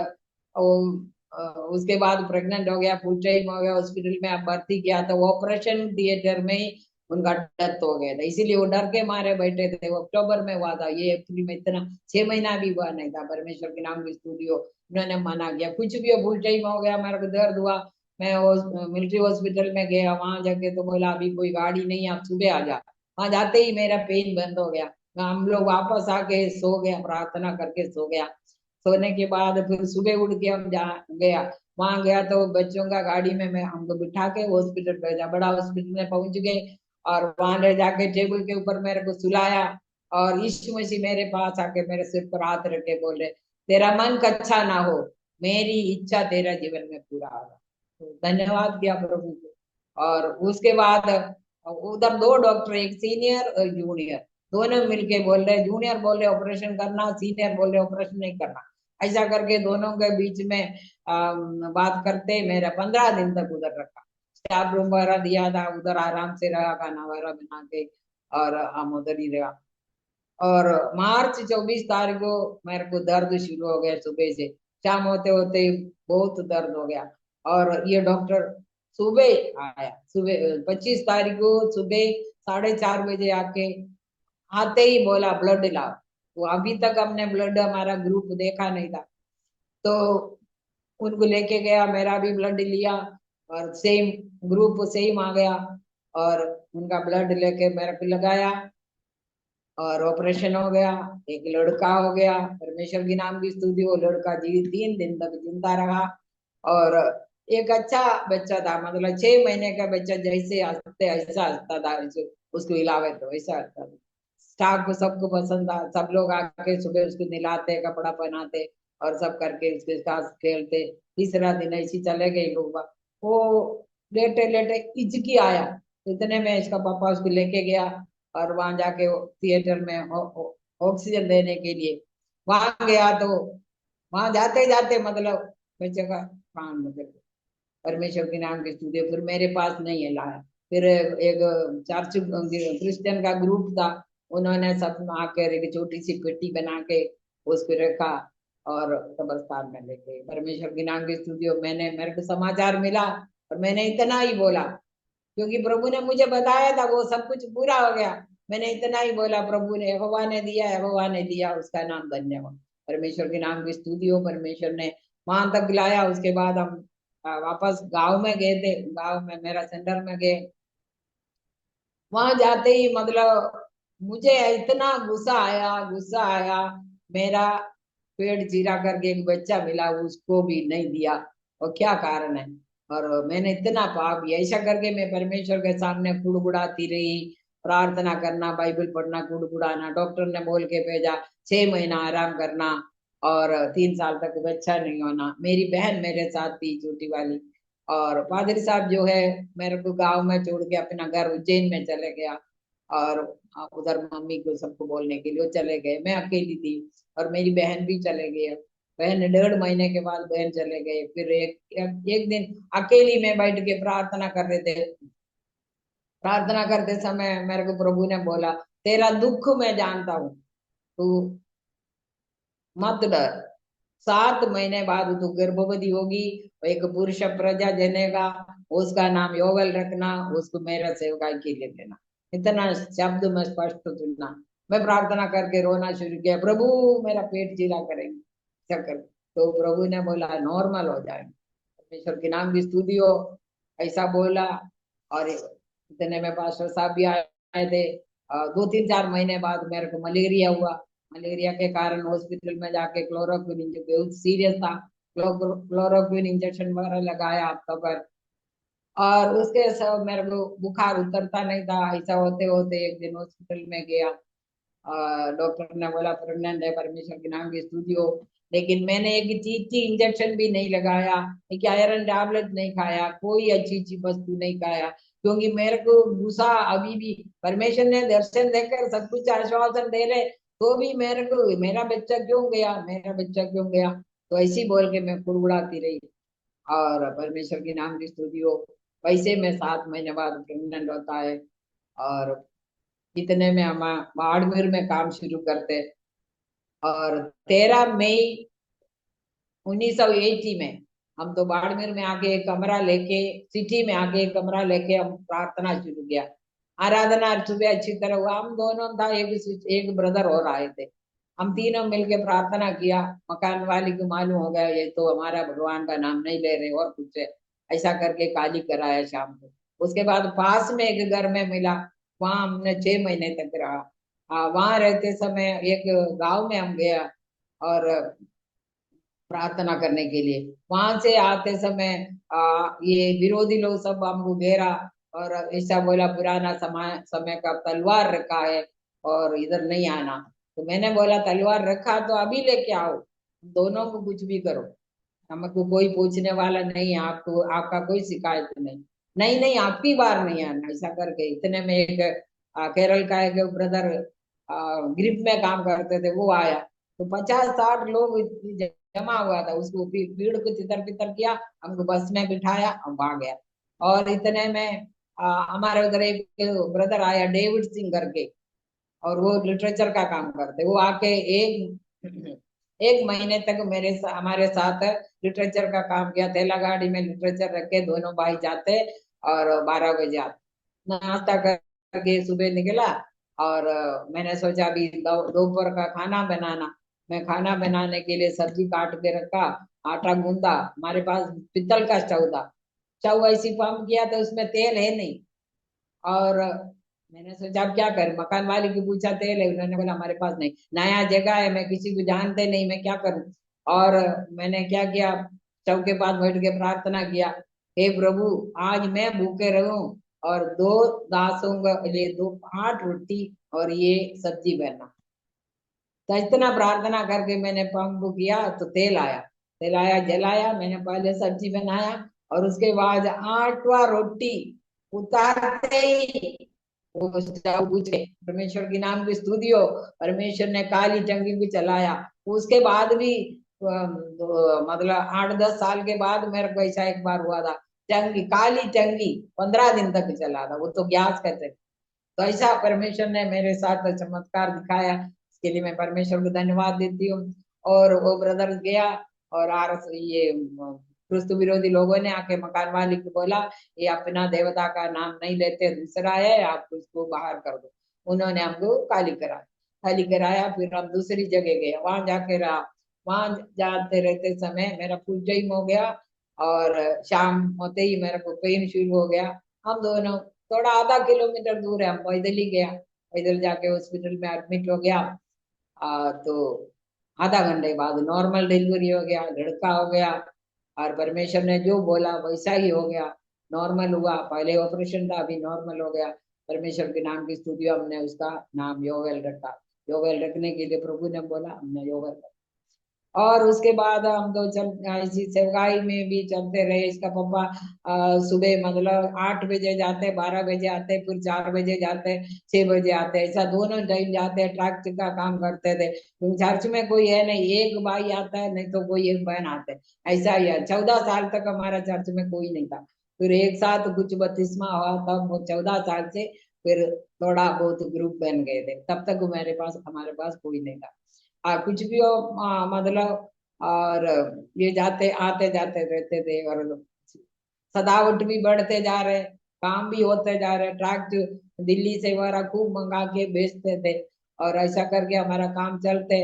उसके बाद प्रेग्नेंट हो गया, फुल टाइम हो गया, हॉस्पिटल में अब भर्ती किया तो वो ऑपरेशन थिएटर में ही उनका डेथ हो गया था, इसीलिए वो डर के मारे बैठे थे। वो अक्टूबर में हुआ था, ये अप्रैल में इतना 6 महीना भी हुआ नहीं था। परमेश्वर के नाम की स्तुति हो, उन्होंने मना किया कुछ भी हो, फुल टाइम हो गया, मेरे को दर्द हुआ, मैं मिलिट्री हॉस्पिटल में गया, वहां जाके तो बोला अभी कोई गाड़ी नहीं, आप सुबह आ जा। वहां जाते ही मेरा पेन बंद हो गया, हम लोग वापस आके सो गया, प्रार्थना करके सो गया। सोने के बाद फिर सुबह उठ के हम जा गया, वहां गया तो बच्चों का गाड़ी में मैं हमको बिठा के हॉस्पिटल भेजा, बड़ा हॉस्पिटल में पहुंच गए और वहां ले जाके टेबल के ऊपर मेरे को सुलाया और यीशु मसीह मेरे पास आके मेरे सिर पर हाथ रखे बोले तेरा मन कच्चा ना हो, मेरी इच्छा तेरा जीवन में पूरा होगा। तो धन्यवाद किया प्रभु को। और उसके बाद उधर दो डॉक्टर, एक सीनियर और जूनियर, दोनों मिलके बोल रहे, जूनियर बोल रहे ऑपरेशन करना, सीनियर बोल रहे ऑपरेशन नहीं करना, ऐसा करके दोनों के बीच में बात करते मेरा 15 दिन तक उधर रखा, स्टाफ रूम वगैरह दिया था, उधर आराम से रहा, खाना वगैरह बना के और हम उधर ही रहा। और मार्च 24 तारीख को मेरे को दर्द शुरू हो गया, सुबह से शाम होते होते बहुत दर्द हो गया। और ये डॉक्टर सुबह आया, सुबह 25 तारीख को सुबह 4:30 बजे आके आते ही बोला ब्लड लाओ। तो अभी तक हमने ब्लड हमारा ग्रुप देखा नहीं था, तो उनको लेके गया, मेरा भी ब्लड लिया और सेम ग्रुप सेम आ गया और उनका ब्लड लेके मेरे को लगाया और ऑपरेशन हो गया। एक लड़का हो गया, परमेश्वर की नाम की स्तुति हो, लड़का जी 3 दिन तक जिंदा रहा और एक अच्छा बच्चा था, मतलब 6 महीने का बच्चा जैसे हंसते ऐसा हंसता था, उसको हिलावे तो वैसा हंसता था। स्टाफ को सबको पसंद था, सब लोग आके सुबह उसको नहलाते, कपड़ा पहनाते और सब करके उसके साथ खेलते। तीसरा दिन ऐसी चले गए लोग, वो लेटे लेटे हिचकी आया, इतने में इसका पापा उसको लेके गया और वहां जाके थिएटर में ऑक्सीजन देने के लिए वहां गया, तो वहां जाते जाते मतलब बच्चे का प्राण निकल गया। परमेश्वर के नाम की स्तुति। फिर मेरे पास नहीं है लाया, फिर एक चर्च क्रिश्चियन का ग्रुप था, उन्होंने सब आकर एक छोटी सी पेटी बना के उस पर रखा और कब्रस्तान में लेके, परमेश्वर के नाम की स्तुति हो। मैंने मेरे को समाचार मिला और मैंने इतना ही बोला, क्योंकि प्रभु ने मुझे बताया था वो सब कुछ पूरा हो गया। मैंने इतना ही बोला, प्रभु ने, यहोवा ने दिया, यहोवा ने दिया, उसका नाम धन्य हो। परमेश्वर के नाम की स्तुति हो। परमेश्वर ने वहां तक लाया। उसके बाद हम वापस गांव में गए थे, गांव में मेरा सेंटर में गए। वहां जाते ही मतलब मुझे इतना गुस्सा आया, मेरा पेट चीरा करके एक बच्चा मिला, उसको भी नहीं दिया, और क्या कारण है। और मैंने इतना पाप किया, ऐसा करके मैं परमेश्वर के सामने कुड़कुड़ाती रही, प्रार्थना करना, बाइबल पढ़ना, कुड़कुड़ाना। डॉक्टर ने बोल के भेजा 6 महीना आराम करना और 3 साल तक बच्चा नहीं होना। मेरी बहन मेरे साथ थी, छोटी वाली, और पादरी साहब जो है मेरे को गांव में छोड़ के अपना घर उज्जैन में चले गया और उधर मम्मी को सबको बोलने के लिए वो चले गए, मैं अकेली थी और मेरी बहन भी चले गई। बहन 1.5 महीने के बाद बहन चले गए। फिर एक दिन अकेली में बैठ के प्रार्थना कर रहे थे, प्रार्थना करते समय मेरे को प्रभु ने बोला तेरा दुख मैं जानता हूँ, तू मत डर, 7 महीने बाद तू गर्भवती होगी, एक पुरुष प्रजा जनेगा, उसका नाम योगल रखना, उसको मेरा सेवकाई के लिए देना। इतना शब्द में स्पष्ट सुनना। मैं प्रार्थना करके रोना शुरू किया, प्रभु मेरा पेट चीरा करेंगे क्या कर। तो प्रभु ने बोला नॉर्मल हो जाएगा, परमेश्वर के नाम की स्तुति हो, ऐसा बोला। और इतने में पास्टर साहब भी आए थे। 2-3-4 महीने बाद मेरे को मलेरिया हुआ, मलेरिया के कारण हॉस्पिटल में जाके क्लोरोक्विन इंजेक्शन, बहुत सीरियस था, क्लोरोक्विन इंजेक्शन वगैरह लगाया हफ्तों पर। और उसके सब मेरे को बुखार उतरता नहीं था। ऐसा होते होते एक दिन हॉस्पिटल में गया, डॉक्टर ने बोला प्रेग्नेंट है, परमेश्वर के नाम की स्तुति हो। लेकिन मैंने एक चीची इंजेक्शन भी नहीं लगाया, एक आयरन टैबलेट नहीं खाया, कोई अच्छी अच्छी वस्तु नहीं खाया, क्योंकि मेरे को गुस्सा अभी भी, परमेश्वर ने दर्शन देकर सब कुछ आश्वासन दे रहे, तो भी मेरे को मेरा बच्चा क्यों गया, मेरा बच्चा क्यों गया, तो ऐसी बोल के मैं कुड़कुड़ाती रही। और परमेश्वर के नाम की स्तुति हो। वैसे में 7 महीने बाद प्रेग्नेंट होता है। और इतने में हम बाड़मेर में काम शुरू करते। और 13 मई 1980 में हम तो बाड़मेर में आके एक कमरा लेके, सिटी में आके एक कमरा लेके हम प्रार्थना शुरू किया। आराधना सुबह अच्छी तरह हुआ, हम दोनों था, एक ब्रदर और आए थे, हम तीनों मिलके प्रार्थना किया। मकान वाली को मालूम हो गया ये तो हमारा भगवान का नाम नहीं ले रहे और कुछ है, ऐसा करके काली कराया शाम को। उसके बाद पास में एक घर में मिला, वहां हमने 6 महीने तक रहा। वहां रहते समय एक गांव में हम गया और प्रार्थना करने के लिए। वहां से आते समय ये विरोधी लोग सब हमको घेरा और ऐसा बोला पुराना समय समय का तलवार रखा है और इधर नहीं आना। तो मैंने बोला तलवार रखा तो अभी लेके आओ, दोनों को कुछ भी करो, हमको कोई पूछने वाला नहीं है, आपको आपका कोई शिकायत नहीं, नहीं नहीं आपकी बार नहीं आना, ऐसा करके। इतने में एक केरल का एक ब्रदर ग्रिप में काम करते थे, वो आया। तो 50-60 लोग जमा हुआ था, उसको भीड़ को तितर बितर किया, हमको बस में बिठाया, हम वहां गया। और इतने में हमारे उधर एक ब्रदर आया डेविड सिंह करके, और वो लिटरेचर का काम करते, वो आके एक एक महीने तक हमारे साथ लिटरेचर का काम किया। थैला गाड़ी में लिटरेचर रख के दोनों भाई जाते और 12 बजे आते, नाश्ता करके सुबह निकला। और मैंने सोचा अभी दोपहर का खाना बनाना। मैं खाना बनाने के लिए सब्जी काट के रखा, आटा गूंदा, हमारे पास पित्तल का स्टव था, स्टव ऐसी पंप किया तो उसमें तेल है नहीं। और मैंने सोचा अब क्या कर, मकान वाले की पूछा तेल है, उन्होंने बोला हमारे पास नहीं, नया जगह है, मैं किसी को जानते नहीं, मैं क्या करूं। और मैंने क्या किया, स्टव के पास बैठ के प्रार्थना किया, हे प्रभु आज मैं भूखे रहूं और 2 दासों के लिए 8 रोटी और ये सब्जी बनना। तो इतना प्रार्थना करके मैंने पंप किया तो तेल आया, तेल आया, जलाया, मैंने पहले सब्जी बनाया और उसके बाद 8वां रोटी उतारते ही वो स्टव बुझे। परमेश्वर के नाम की स्तुति हो। परमेश्वर ने काली टंकी भी चलाया। उसके बाद भी मतलब 8-10 साल के बाद मेरे को ऐसा एक बार हुआ था, टंकी काली टंकी 15 दिन तक चला था, वो तो गैस का टंकी। तो ऐसा परमेश्वर ने मेरे साथ चमत्कार दिखाया, इसके लिए मैं परमेश्वर को धन्यवाद देती हूँ। और वो ब्रदर गया और ये क्रिस्तु विरोधी लोगों ने आके मकान मालिक को बोला ये अपना देवता का नाम नहीं लेते, दूसरा है, आप उसको बाहर कर दो। उन्होंने हमको खाली कराया, फिर हम दूसरी जगह गए, वहां जाके रहा। वहां जाते रहते समय मेरा फुल टाइम हो गया और शाम होते ही मेरे को पेन शुरू हो गया। हम दोनों थोड़ा आधा किलोमीटर दूर है, हम पैदल ही गया, पैदल जाके हॉस्पिटल में एडमिट हो गया। तो आधा घंटे बाद नॉर्मल डिलीवरी हो गया, लड़का हो गया। और परमेश्वर ने जो बोला वैसा ही हो गया, नॉर्मल हुआ। पहले ऑपरेशन था, अभी नॉर्मल हो गया। परमेश्वर के नाम की स्तुति, हमने उसका नाम योवेल रखा। योवेल रखने के लिए प्रभु ने बोला, हमने योवेल रखा। और उसके बाद हम तो चल इसी सेवगाई में भी चलते रहे। इसका पापा सुबह मतलब 8 बजे जाते, 12 बजे आते, फिर 4 बजे जाते, 6 बजे आते, ऐसा दोनों टाइम जाते, ट्रक का काम करते थे। क्योंकि चर्च में कोई है नहीं, एक भाई आता है नहीं तो कोई एक बहन आते हैं, ऐसा ही है। 14 साल तक हमारा चर्च में कोई नहीं था, फिर एक साथ कुछ बपतिस्मा हुआ, तब वो 14 साल से फिर थोड़ा बहुत ग्रुप बन गए थे, तब तक मेरे पास हमारे पास कोई नहीं था। कुछ भी हो, मतलब। और ये जाते आते जाते रहते थे और सदावट भी बढ़ते जा रहे, काम भी होते जा रहे, ट्रक दिल्ली से वगैरह खूब मंगा के बेचते थे और ऐसा करके हमारा काम चलते।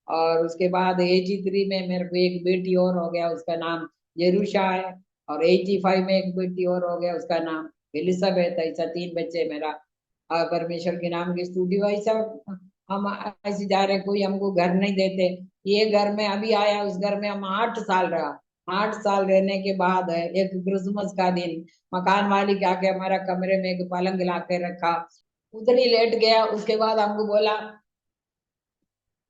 और उसके बाद 83 में मेरे को एक बेटी और हो गया, उसका नाम जेरूशा है। और 85 में एक बेटी और हो गया, उसका नाम एलिजाबेथ है। ऐसा 3 बच्चे मेरा। परमेश्वर के नाम की स्तुति हो। ऐसा हम ऐसे जा रहे, कोई हमको घर नहीं देते। ये घर में अभी आया, उस घर में हम 8 साल रहा। 8 साल रहने के बाद एक क्रिसमस का दिन मकान मालिक आके हमारा कमरे में एक पलंग ला के रखा, उधर ही लेट गया। उसके बाद हमको बोला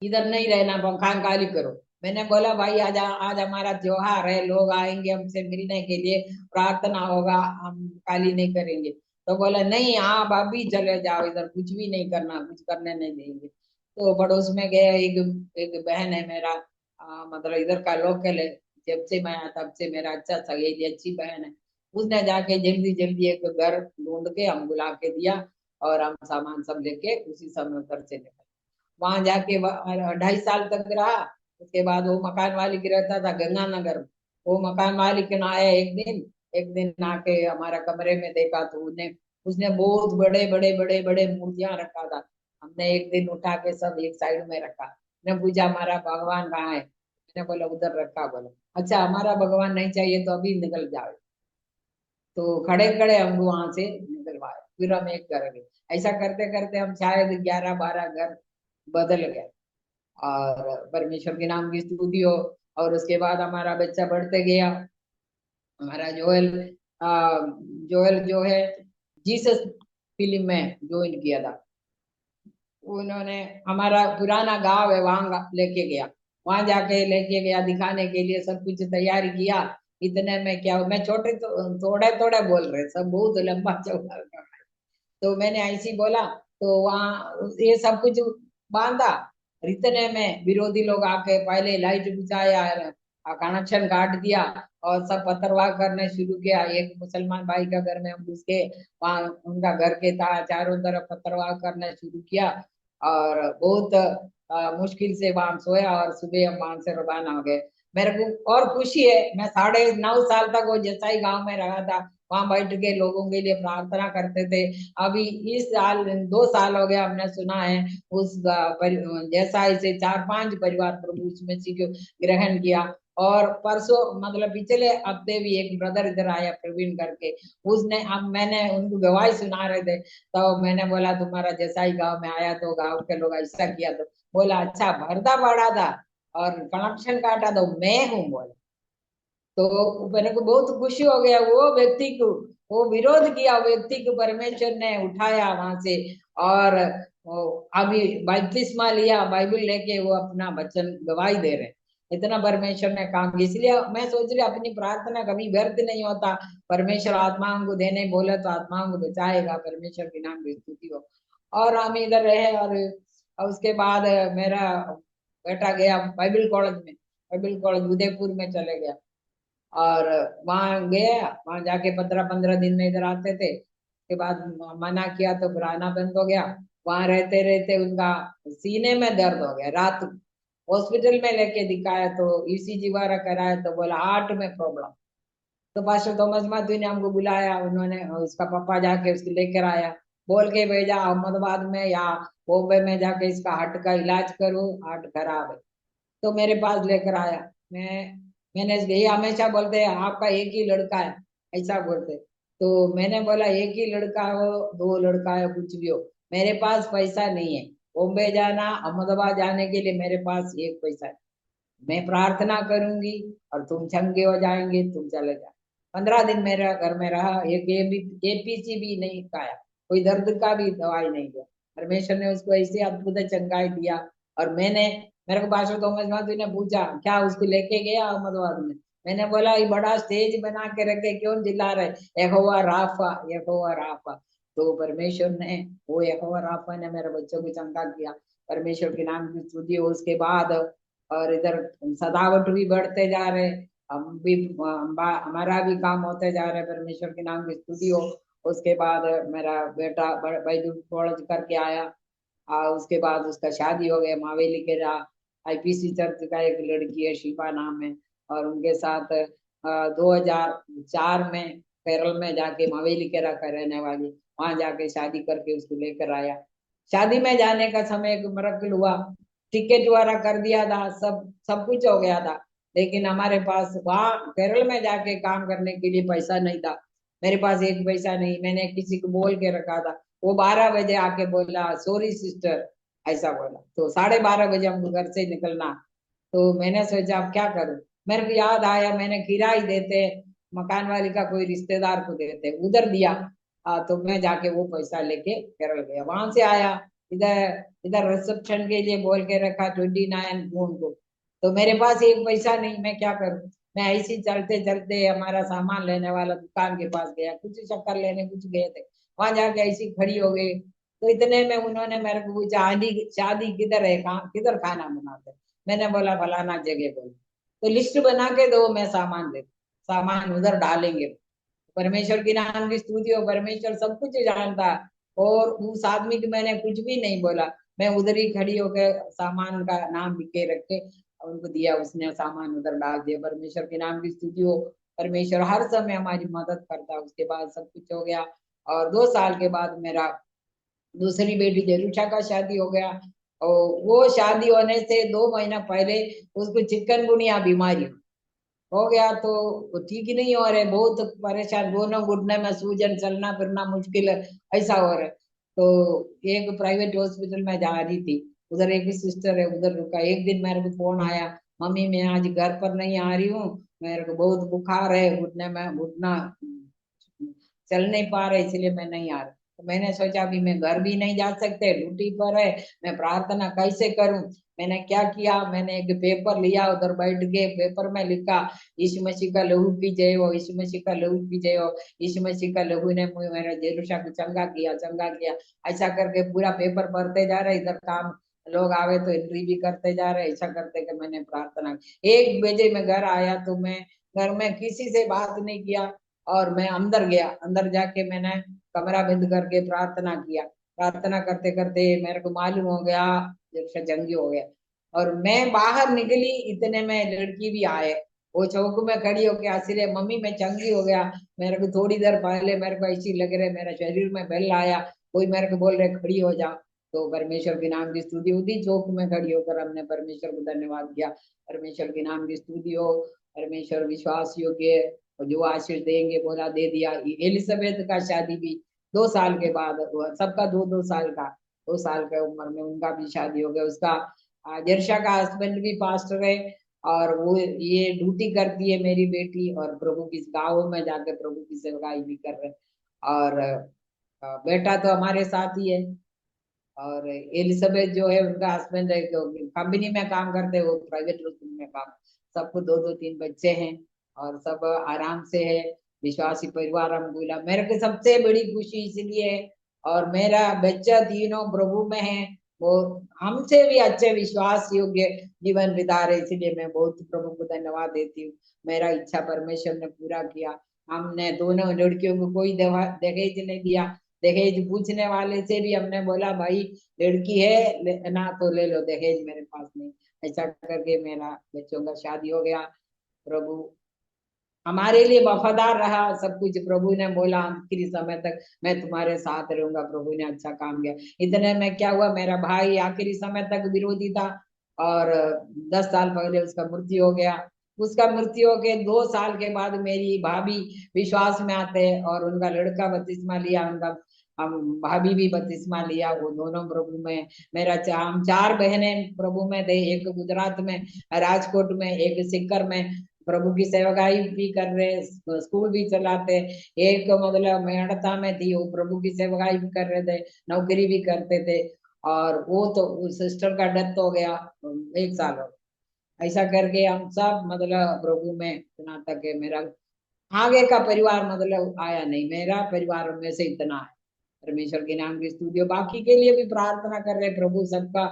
इधर नहीं रहना, मकान खाली करो। मैंने बोला भाई आज आज हमारा त्योहार है, लोग आएंगे हमसे मिलने के लिए, प्रार्थना होगा, हम खाली नहीं करेंगे। तो बोला नहीं आप अभी चले जाओ, इधर कुछ भी नहीं करना, कुछ करने नहीं देंगे। तो पड़ोस में गए, एक एक बहन है मेरा, मतलब इधर का लोकल है, जब से मैं आया तब से मेरा अच्छा सहेली अच्छी बहन है। उसने जाके जल्दी जल्दी एक घर ढूंढ के हम बुला के दिया, और हम सामान सब लेके उसी समय घर से निकले। वहां जाके 2.5 साल तक रहा। उसके बाद वो मकान मालिक रहता था गंगानगर में। वो मकान मालिक ना आया एक दिन आके हमारा कमरे में देखा तो उन्हें उसने बहुत बड़े बड़े बड़े बड़े मूर्तियां रखा था। हमने एक दिन उठा के सब एक साइड में रखा। मैंने पूछा हमारा भगवान कहाँ है? मैंने बोला उधर रखा। बोला अच्छा हमारा भगवान नहीं चाहिए तो अभी निकल जाओ। तो खड़े खड़े हम वहां से निकलवाए, फिर हम एक घर गए। ऐसा करते करते हम शायद 11-12 घर बदल गए। और परमेश्वर के नाम की स्तुति हो। और उसके बाद हमारा बच्चा बढ़ते गया। हमारा जोएल, जोएल जो है जीसस फिल्म में ज्वाइन किया था। उन्होंने हमारा पुराना गांव है वहां लेके गया। वहां जाके लेके गया दिखाने के लिए, सब कुछ तैयारी किया। इतने में क्या, मैं छोटे तो थोड़े थोड़े बोल रहे, सब बहुत लंबा चौड़ा। तो मैंने ऐसी बोला, तो वहाँ ये सब कुछ बांधा। इतने में विरोधी लोग आके पहले लाइट बुझाया, कनेक्शन काट दिया, और सब पथरवाह करने शुरू किया। एक मुसलमान भाई का घर में हम घुस के वहाँ उनका घर के चारों तरफ पथरवाह करना शुरू किया। और बहुत मुश्किल से वहां सोया, और सुबह हम वहां से रवाना हो गए। मेरे को और खुशी है, मैं 9.5 साल तक वो जसाई गांव में रहा था। वहां बैठ के लोगों के लिए प्रार्थना करते थे। अभी इस साल 2 साल हो गया, हमने सुना है उस जैसा इसे 4-5 परिवार प्रभु यीशु मसीह को ग्रहण किया। और परसों मतलब पिछले हफ्ते भी एक ब्रदर इधर आया प्रवीण करके, उसने, अब मैंने उनको गवाही सुना रहे थे, तो मैंने बोला तुम्हारा जैसा ही गाँव में आया तो गाँव के लोग ऐसा किया। तो बोला अच्छा भरता पड़ा था और कनेक्शन काटा तो मैं हूँ। बोला तो मेरे को बहुत खुशी हो गया। वो व्यक्ति को, वो विरोध किया व्यक्ति को परमेश्वर ने उठाया वहां से। और अभी बपतिस्मा लिया, बाइबल लेके वो अपना वचन गवाही दे रहे। इतना परमेश्वर ने काम किया। इसलिए मैं सोच रही अपनी प्रार्थना कभी व्यर्थ नहीं होता। परमेश्वर आत्माओं को देने बोले तो आत्माओं को बचाएगा। परमेश्वर के नाम की स्तुति हो। और हम इधर रहे, और उसके बाद मेरा बेटा गया बाइबल कॉलेज में। बाइबल कॉलेज उदयपुर में चले गया। और वहां गया, वहां जाके 15-15 दिन में इधर आते थे। उसके बाद मना किया तो फिर आना बंद हो गया। वहां रहते रहते उनका सीने में दर्द हो गया। रात हॉस्पिटल में लेके दिखाया तो ईसीजी वगैरह कराया तो बोला हार्ट में प्रॉब्लम। तो पास्टर थॉमस माथुर ने हमको बुलाया, उन्होंने उसका पापा जाके उसको लेकर आया, बोल के भेजा अहमदाबाद में या बॉम्बे में जाके इसका हार्ट का इलाज करो, हार्ट खराब है। तो मेरे पास लेकर आया। मैंने ये हमेशा बोलते हैं आपका एक ही लड़का है, ऐसा बोलते। तो मैंने बोला एक ही लड़का हो, 2 लड़का है, कुछ भी हो, मेरे पास पैसा नहीं है बॉम्बे जाना, अहमदाबाद जाने के लिए, मेरे पास एक पैसा है। मैं प्रार्थना करूंगी और तुम चंगे हो जाएंगे, तुम चले जाओ। 15 दिन मेरा घर में रहा, एक एपीसी भी नहीं खाया, कोई दर्द का भी दवाई नहीं दिया। परमेश्वर ने उसको ऐसे अद्भुत चंगाई दिया। और मेरे को पास्टर थॉमस माथुर ने पूछा क्या उसको लेके गया अहमदाबाद में? मैंने बोला ये बड़ा स्टेज बना के रखे, क्यों चिल्ला रहे, यहोवा राफा, यहोवा राफा। तो परमेश्वर ने, वो यहोवा राफा ने मेरे बच्चों को चंगा किया। परमेश्वर के नाम की स्तुति हो। उसके बाद और इधर सदावट भी बढ़ते जा रहे, हम भी हमारा भी काम होते जा रहे, परमेश्वर के नाम की स्तुति हो। उसके बाद मेरा बेटा बाइबल कॉलेज करके आया। उसके बाद उसका शादी हो गया, मावेली के आईपीसी चर्च का एक लड़की है शिल्पा नाम है, और उनके साथ 2004 में केरल में जाके मावेली केरा का रहने वाली, वहां जाके शादी करके उसको लेकर आया। शादी में जाने का समय एक मरकल हुआ, टिकट वगैरह कर दिया था, सब सब कुछ हो गया था। लेकिन हमारे पास वहां केरल में जाके काम करने के लिए पैसा नहीं था। मेरे पास एक पैसा नहीं, मैंने किसी को बोल के रखा था। वो 12 बजे आके बोला सॉरी सिस्टर, ऐसा बोला। तो 12:30 बजे हमको घर से निकलना। तो मैंने सोचा अब क्या करूं। मेरे को याद आया मैंने किराए देते, मकान वाले का कोई रिश्तेदार को देते, उधर दिया। तो मैं जाके वो पैसा लेके केरल गया। वहां से आया, इधर इधर रिसेप्शन के लिए बोल के रखा 29 जून को। तो मेरे पास एक पैसा नहीं, मैं क्या करूं। मैं ऐसे ही चलते चलते हमारा सामान लेने वाला दुकान के पास गया, कुछ शक्कर लेने कुछ गए थे। वहां जाके ऐसी खड़ी हो गई। तो इतने में उन्होंने मेरे को पूछा, आंटी शादी किधर है, कहाँ किधर खाना बनाते हैं?" मैंने बोला फलाना जगह बोल। तो लिस्ट बना के दो, मैं सामान दे, सामान उधर डालेंगे। परमेश्वर की नाम की स्तुति हो, परमेश्वर सब कुछ जानता है। और उस आदमी की मैंने कुछ भी नहीं बोला। मैं उधर ही खड़ी होकर सामान का नाम लिख के रख के उनको दिया, उसने सामान उधर डाल दिया। परमेश्वर के नाम की स्तुति हो। परमेश्वर हर समय हमारी मदद करता है। उसके बाद सब कुछ हो गया। और 2 साल के बाद मेरा दूसरी बेटी जेरूशा का शादी हो गया। और वो शादी होने से 2 महीना पहले उसको चिकनगुनिया बीमारी हो गया। तो वो ठीक ही नहीं हो रहे, बहुत परेशान, दोनों घुटने में सूजन, चलना फिरना मुश्किल है, ऐसा हो रहा है। तो एक प्राइवेट हॉस्पिटल में जा रही थी, उधर एक सिस्टर है, उधर रुका। एक दिन मेरे को फोन आया, मम्मी मैं आज घर पर नहीं आ रही हूँ, मेरे को बहुत बुखार है, घुटने में घुटना चल नहीं पा रहे, इसलिए मैं नहीं आ रहा। तो मैंने सोचा अभी मैं घर भी नहीं जा सकते, ड्यूटी पर है, मैं प्रार्थना कैसे करूं। मैंने क्या किया, मैंने एक पेपर लिया, उधर बैठ के पेपर में लिखा, यीशु मसीह का लहू की जय हो, यीशु मसीह का लहू की जय हो, यीशु मसीह का लहू ने मेरा जेरूशा को चंगा किया, चंगा किया। ऐसा करके पूरा पेपर पढ़ते जा रहे, इधर काम लोग आवे तो एंट्री भी करते जा रहे, ऐसा करते कि मैंने प्रार्थना 1 बजे में घर आया। तो मैं घर में किसी से बात नहीं किया, और मैं अंदर गया। अंदर जाके मैंने कमरा बंद करके प्रार्थना किया। प्रार्थना करते करते मेरे को मालूम हो गया जैसे जंगी हो गया। और मैं बाहर निकली, इतने में लड़की भी आए। वो चौक में खड़ी होके हंसी रहे, मम्मी मैं चंगी हो गया। मेरे को थोड़ी देर पहले मेरे को ऐसी लग रहे, मेरा शरीर में बल आया, कोई मेरे को बोल रहे खड़ी हो जा। तो परमेश्वर के नाम की स्तुति होती, चौक में खड़ी होकर हमने परमेश्वर को धन्यवाद किया। परमेश्वर के नाम की स्तुति हो। परमेश्वर विश्वास योग्य है, और जो आशीष देंगे बोला दे दिया। एलिजाबेथ का शादी भी 2 साल के बाद हुआ, सबका 2-2 साल का, 2 साल के उम्र में उनका भी शादी हो गया। उसका जर्शा का हस्बैंड भी पास्टर है, और वो ये ड्यूटी करती है मेरी बेटी, और प्रभु की गाँव में जाकर प्रभु की सेवकाई भी कर रहे हैं। और बेटा तो हमारे साथ ही है। और एलिजाबेथ जो है उनका हस्बैंड है, जो कंपनी में काम करते हैं, वो प्राइवेट हॉस्पिटल में काम। सबको 2-2 3 बच्चे हैं, और सब आराम से है, विश्वासी परिवार हम बोला। मेरे को सबसे बड़ी खुशी इसलिए है, और मेरा बच्चा तीनों प्रभु में है, वो हमसे भी अच्छे विश्वास योग्य जीवन बिता रहे, इसलिए मैं बहुत प्रभु को धन्यवाद देती हूँ। मेरा इच्छा परमेश्वर ने पूरा किया। हमने दोनों लड़कियों को कोई दहेज नहीं दिया। दहेज पूछने वाले से भी हमने बोला भाई लड़की है लेना तो ले लो, दहेज मेरे पास नहीं। ऐसा करके मेरा बच्चों का शादी हो गया। प्रभु हमारे लिए वफादार रहा, सब कुछ प्रभु ने बोला आखिरी समय तक मैं तुम्हारे साथ रहूंगा। प्रभु ने अच्छा काम किया। इतने में क्या हुआ, मेरा भाई आखिरी समय तक विरोधी था, और 10 साल पहले उसका मृत्यु हो गया। उसका मृत्यु हो के 2 साल के बाद मेरी भाभी विश्वास में आते हैं, और उनका लड़का बपतिस्मा लिया, उनका हम भाभी भी बपतिस्मा लिया, वो दोनों प्रभु में। हम 4 बहनें प्रभु में थे, एक गुजरात में राजकोट में, एक सीकर में प्रभु की सेवकाई भी कर रहे, स्कूल भी चलाते। एक मतलब मेड़ता में थी, वो प्रभु की सेवकाई भी कर रहे थे, नौकरी भी करते थे। और वो तो सिस्टर का डेथ हो गया, 1 साल हो गया। ऐसा करके हम सब मतलब प्रभु में इतना तक है। मेरा आगे का परिवार मतलब आया नहीं, मेरा परिवार में से इतना है। परमेश्वर के नाम की स्तुति हो। बाकी के लिए भी प्रार्थना कर रहे, प्रभु सबका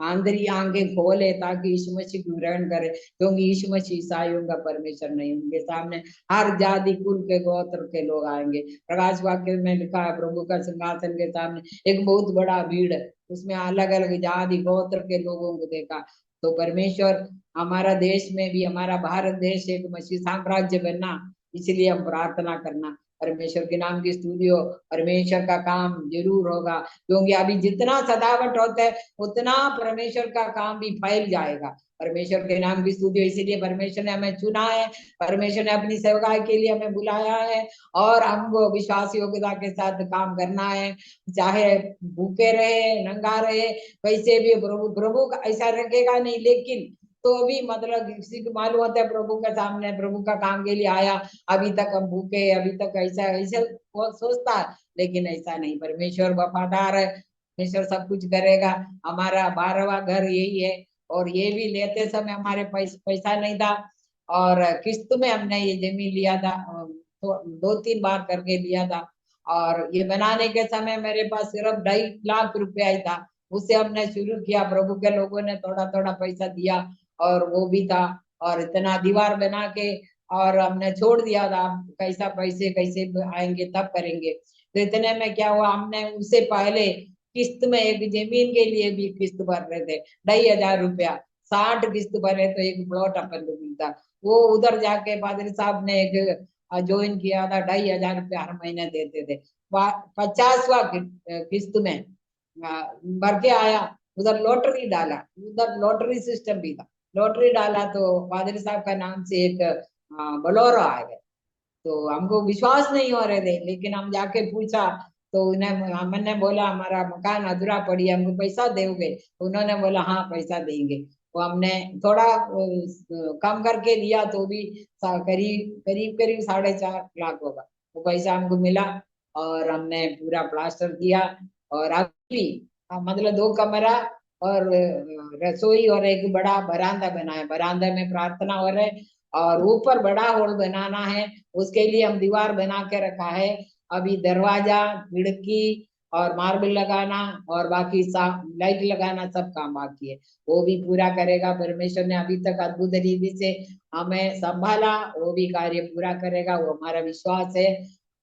आंतरी आंखें खोले, ताकि यीशु मसीह को ग्रहण करे, क्योंकि यीशु मसीह ईसाइयों का परमेश्वर नहीं, उनके सामने हर जाति कुल के गोत्र के लोग आएंगे। प्रकाश वाक्य में लिखा है, प्रभु का सिंहासन के सामने एक बहुत बड़ा भीड़ है, उसमें अलग अलग जाति गोत्र के लोगों को देखा। तो परमेश्वर हमारा देश में भी, हमारा भारत देश एक मसीह साम्राज्य बनना, इसलिए हम प्रार्थना करना। परमेश्वर के नाम की स्तुति हो। परमेश्वर का काम जरूर होगा, क्योंकि अभी जितना सदावट होता है उतना परमेश्वर का काम भी फैल जाएगा। परमेश्वर के नाम की स्तुति हो। इसीलिए परमेश्वर ने हमें चुना है, परमेश्वर ने अपनी सेवकाई के लिए हमें बुलाया है, और हमको विश्वास योग्यता के साथ काम करना है। चाहे भूखे रहे, नंगा रहे, कैसे भी प्रभु प्रभु ऐसा रखेगा नहीं, लेकिन तो भी मतलब किसी को मालूम होता है प्रभु के सामने, प्रभु का काम के लिए आया, अभी तक हम भूखे, अभी तक ऐसा ऐसा वो सोचता है, लेकिन ऐसा नहीं, परमेश्वर वफादार है, परमेश्वर सब कुछ करेगा। हमारा 12वां घर यही है, और ये भी लेते समय हमारे पैसा नहीं था, और किस्त में हमने ये जमीन लिया था, तो 2-3 बार करके लिया था, और ये बनाने के समय मेरे पास सिर्फ 2.5 लाख रुपया ही था, उससे हमने शुरू किया। प्रभु के लोगों ने थोड़ा थोड़ा पैसा दिया, और वो भी था, और इतना दीवार बना के और हमने छोड़ दिया था, कैसा पैसे कैसे आएंगे तब करेंगे। तो इतने में क्या हुआ, हमने उससे पहले किस्त में एक जमीन के लिए भी किस्त भर रहे थे, 2,500 रुपया, 60 किस्त भरे तो एक प्लॉट अपन को मिलता। वो उधर जाके पादरी साहब ने एक ज्वाइन किया था, 2,500 रुपया हर महीने देते थे। 50वां किस्त में भर के आया, उधर लॉटरी डाला, उधर लॉटरी सिस्टम भी था, लॉटरी डाला तो पादरी साहब का नाम से एक बोलेरो आ गया। तो हमको विश्वास नहीं हो रहे थे, लेकिन हम जाके पूछा, तो उन्हें मैंने बोला हमारा मकान अधूरा पड़ी है, हमको पैसा दोगे? तो उन्होंने बोला हाँ पैसा देंगे। तो हमने थोड़ा कम करके लिया, तो भी करीब करीब करीब 4.5 लाख होगा, वो पैसा हमको मिला, और हमने पूरा प्लास्टर किया। और अभी मतलब 2 कमरा और रसोई और एक बड़ा बरामदा बनाया, बरामदा में प्रार्थना हो रहे, और ऊपर बड़ा हॉल बनाना है, उसके लिए हम दीवार बना के रखा है। अभी दरवाजा, खिड़की और मार्बल लगाना और बाकी लाइट लगाना सब काम बाकी है, वो भी पूरा करेगा। परमेश्वर ने अभी तक अद्भुत रीति से हमें संभाला, वो भी कार्य पूरा करेगा, वो हमारा विश्वास है।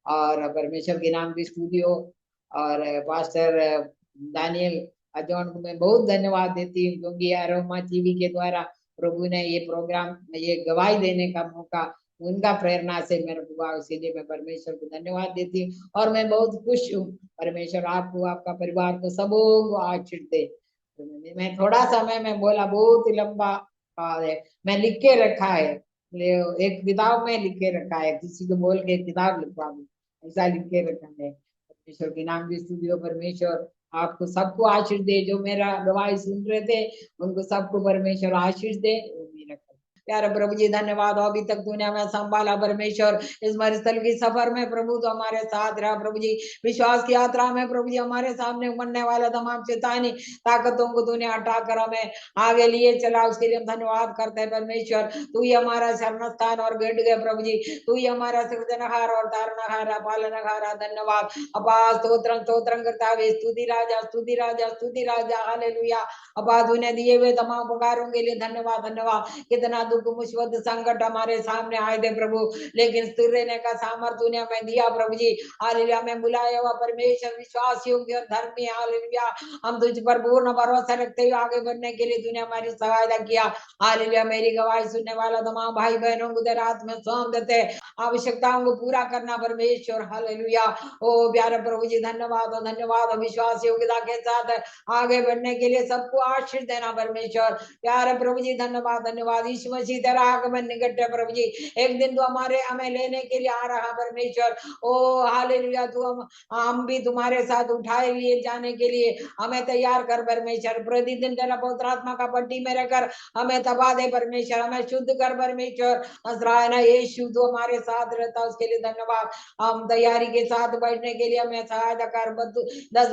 और परमेश्वर के नाम की स्तुति हो। और पास्टर दानियल अजौन को मैं बहुत धन्यवाद देती हूँ, क्योंकि अरोमा टीवी के द्वारा प्रभु ने ये प्रोग्राम, ये गवाही देने का मौका उनका प्रेरणा से मेरे को हुआ, इसीलिए मैं परमेश्वर को धन्यवाद देती हूँ। और मैं बहुत खुश हूँ, परमेश्वर आपको, आपका परिवार को, सबों को आशीष दे। तो मैं थोड़ा समय में बोला, बहुत ही लंबा है, मैं लिख के रखा है, एक किताब में लिख के रखा है, किसी को बोल के किताब लिखवा दूं, ऐसा लिख के रखा है। परमेश्वर के नाम की स्तुति हो। परमेश्वर आपको सबको आशीष दे, जो मेरा गवाही सुन रहे थे उनको सबको परमेश्वर आशीष दे। प्यारे प्रभु जी धन्यवाद हो, अभी तक तूने हमें संभाला परमेश्वर, इस मरुस्थल की सफर में प्रभु तो हमारे साथ रहा प्रभु जी, विश्वास की यात्रा में प्रभु जी हमारे सामने उमड़ने वाला तमाम शैतानी ताकतों को तूने हटाकर हमें आगे लिए चला, उसके लिए हम धन्यवाद करते हैं परमेश्वर। तू ही हमारा शरण स्थान और गढ़ गए प्रभु जी, तू ही हमारा सृजनहार और तारणहार पालनहार, धन्यवाद अपा, स्तोत्रम स्तोत्रम करता है, स्तुति राजा स्तुति राजा स्तुति राजा, हालेलुया। अपा तूने दिए हुए तमाम उपकारों के लिए धन्यवाद धन्यवाद। कितना दुख मुसीबत संकट हमारे सामने आए थे प्रभु, लेकिन स्थिर रहने का सामर्थ्य तूने हमें दिया प्रभु जी, हालेलुया। में बुलाया हुआ परमेश्वर विश्वास योग्य और धर्मी, हालेलुया। हम तुझ पर पूर्ण भरोसा रखते हुए आगे बढ़ने के लिए तूने हमारी सहायता किया, हालेलुया। मेरी गवाही सुनने वाला तमाम भाई बहनों को तेरे हाथ में सौंप देते, आवश्यकताओं को पूरा करना परमेश्वर, हालेलुया। ओ प्यारे प्रभु जी धन्यवाद हो, धन्यवाद हो। विश्वास योग्यता के साथ आगे बढ़ने के लिए सबको आशीष देना परमेश्वर, प्यारे प्रभु जी धन्यवाद धन्यवाद। यीशु मसीह तेरा आगमन निकट है प्रभु जी, एक दिन तो हमें लेने के लिए आ रहा परमेश्वर। ओ हालेलुया, तू हम भी तुम्हारे साथ उठाए लिए जाने के लिए हमें तैयार कर परमेश्वर। प्रतिदिन तेरा पवित्र आत्मा का पट्टी में रहकर हमें तबा दे परमेश्वर, हमें शुद्ध कर परमेश्वर। नजराना यीशु तू हमारे साथ रहता, उसके लिए धन्यवाद। हम तैयारी के साथ बैठने के लिए हमें सहायता कर। 10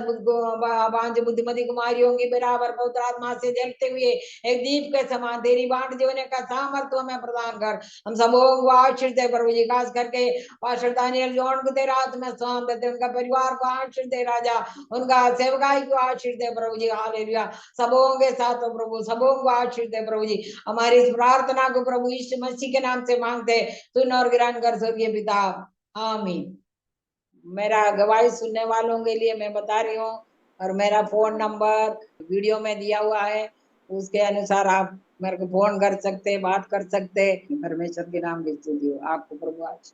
बुद्धिमती कुमारियों की बराबर पवित्र आत्मा से जलते हुए एक दीप के समान तेरी बाट जीवने का सामर्थ्य हमें प्रदान कर। हम सबों को आशीष दे प्रभु जी, खास करके पास्टर दानियल जॉन को तेरे हाथ में सौंप देते, उनका परिवार को आशीष दे राजा, उनका सेवकाई को आशीष दे प्रभु जी, हालेलुया। सबों के साथ हो प्रभु, सबों को आशीष दे प्रभु जी। हमारी इस प्रार्थना को प्रभु यीशु मसीह के नाम से मांगते, सुन और ग्रहण कर स्वर्गीय पिता, आमीन। मेरा गवाही सुनने वालों के लिए मैं बता रही हूँ, और मेरा फोन नंबर वीडियो में दिया हुआ है, उसके अनुसार आप मेरे को फोन कर सकते, बात कर सकते। परमेश्वर के नाम की स्तुति हो। आपको प्रभु आज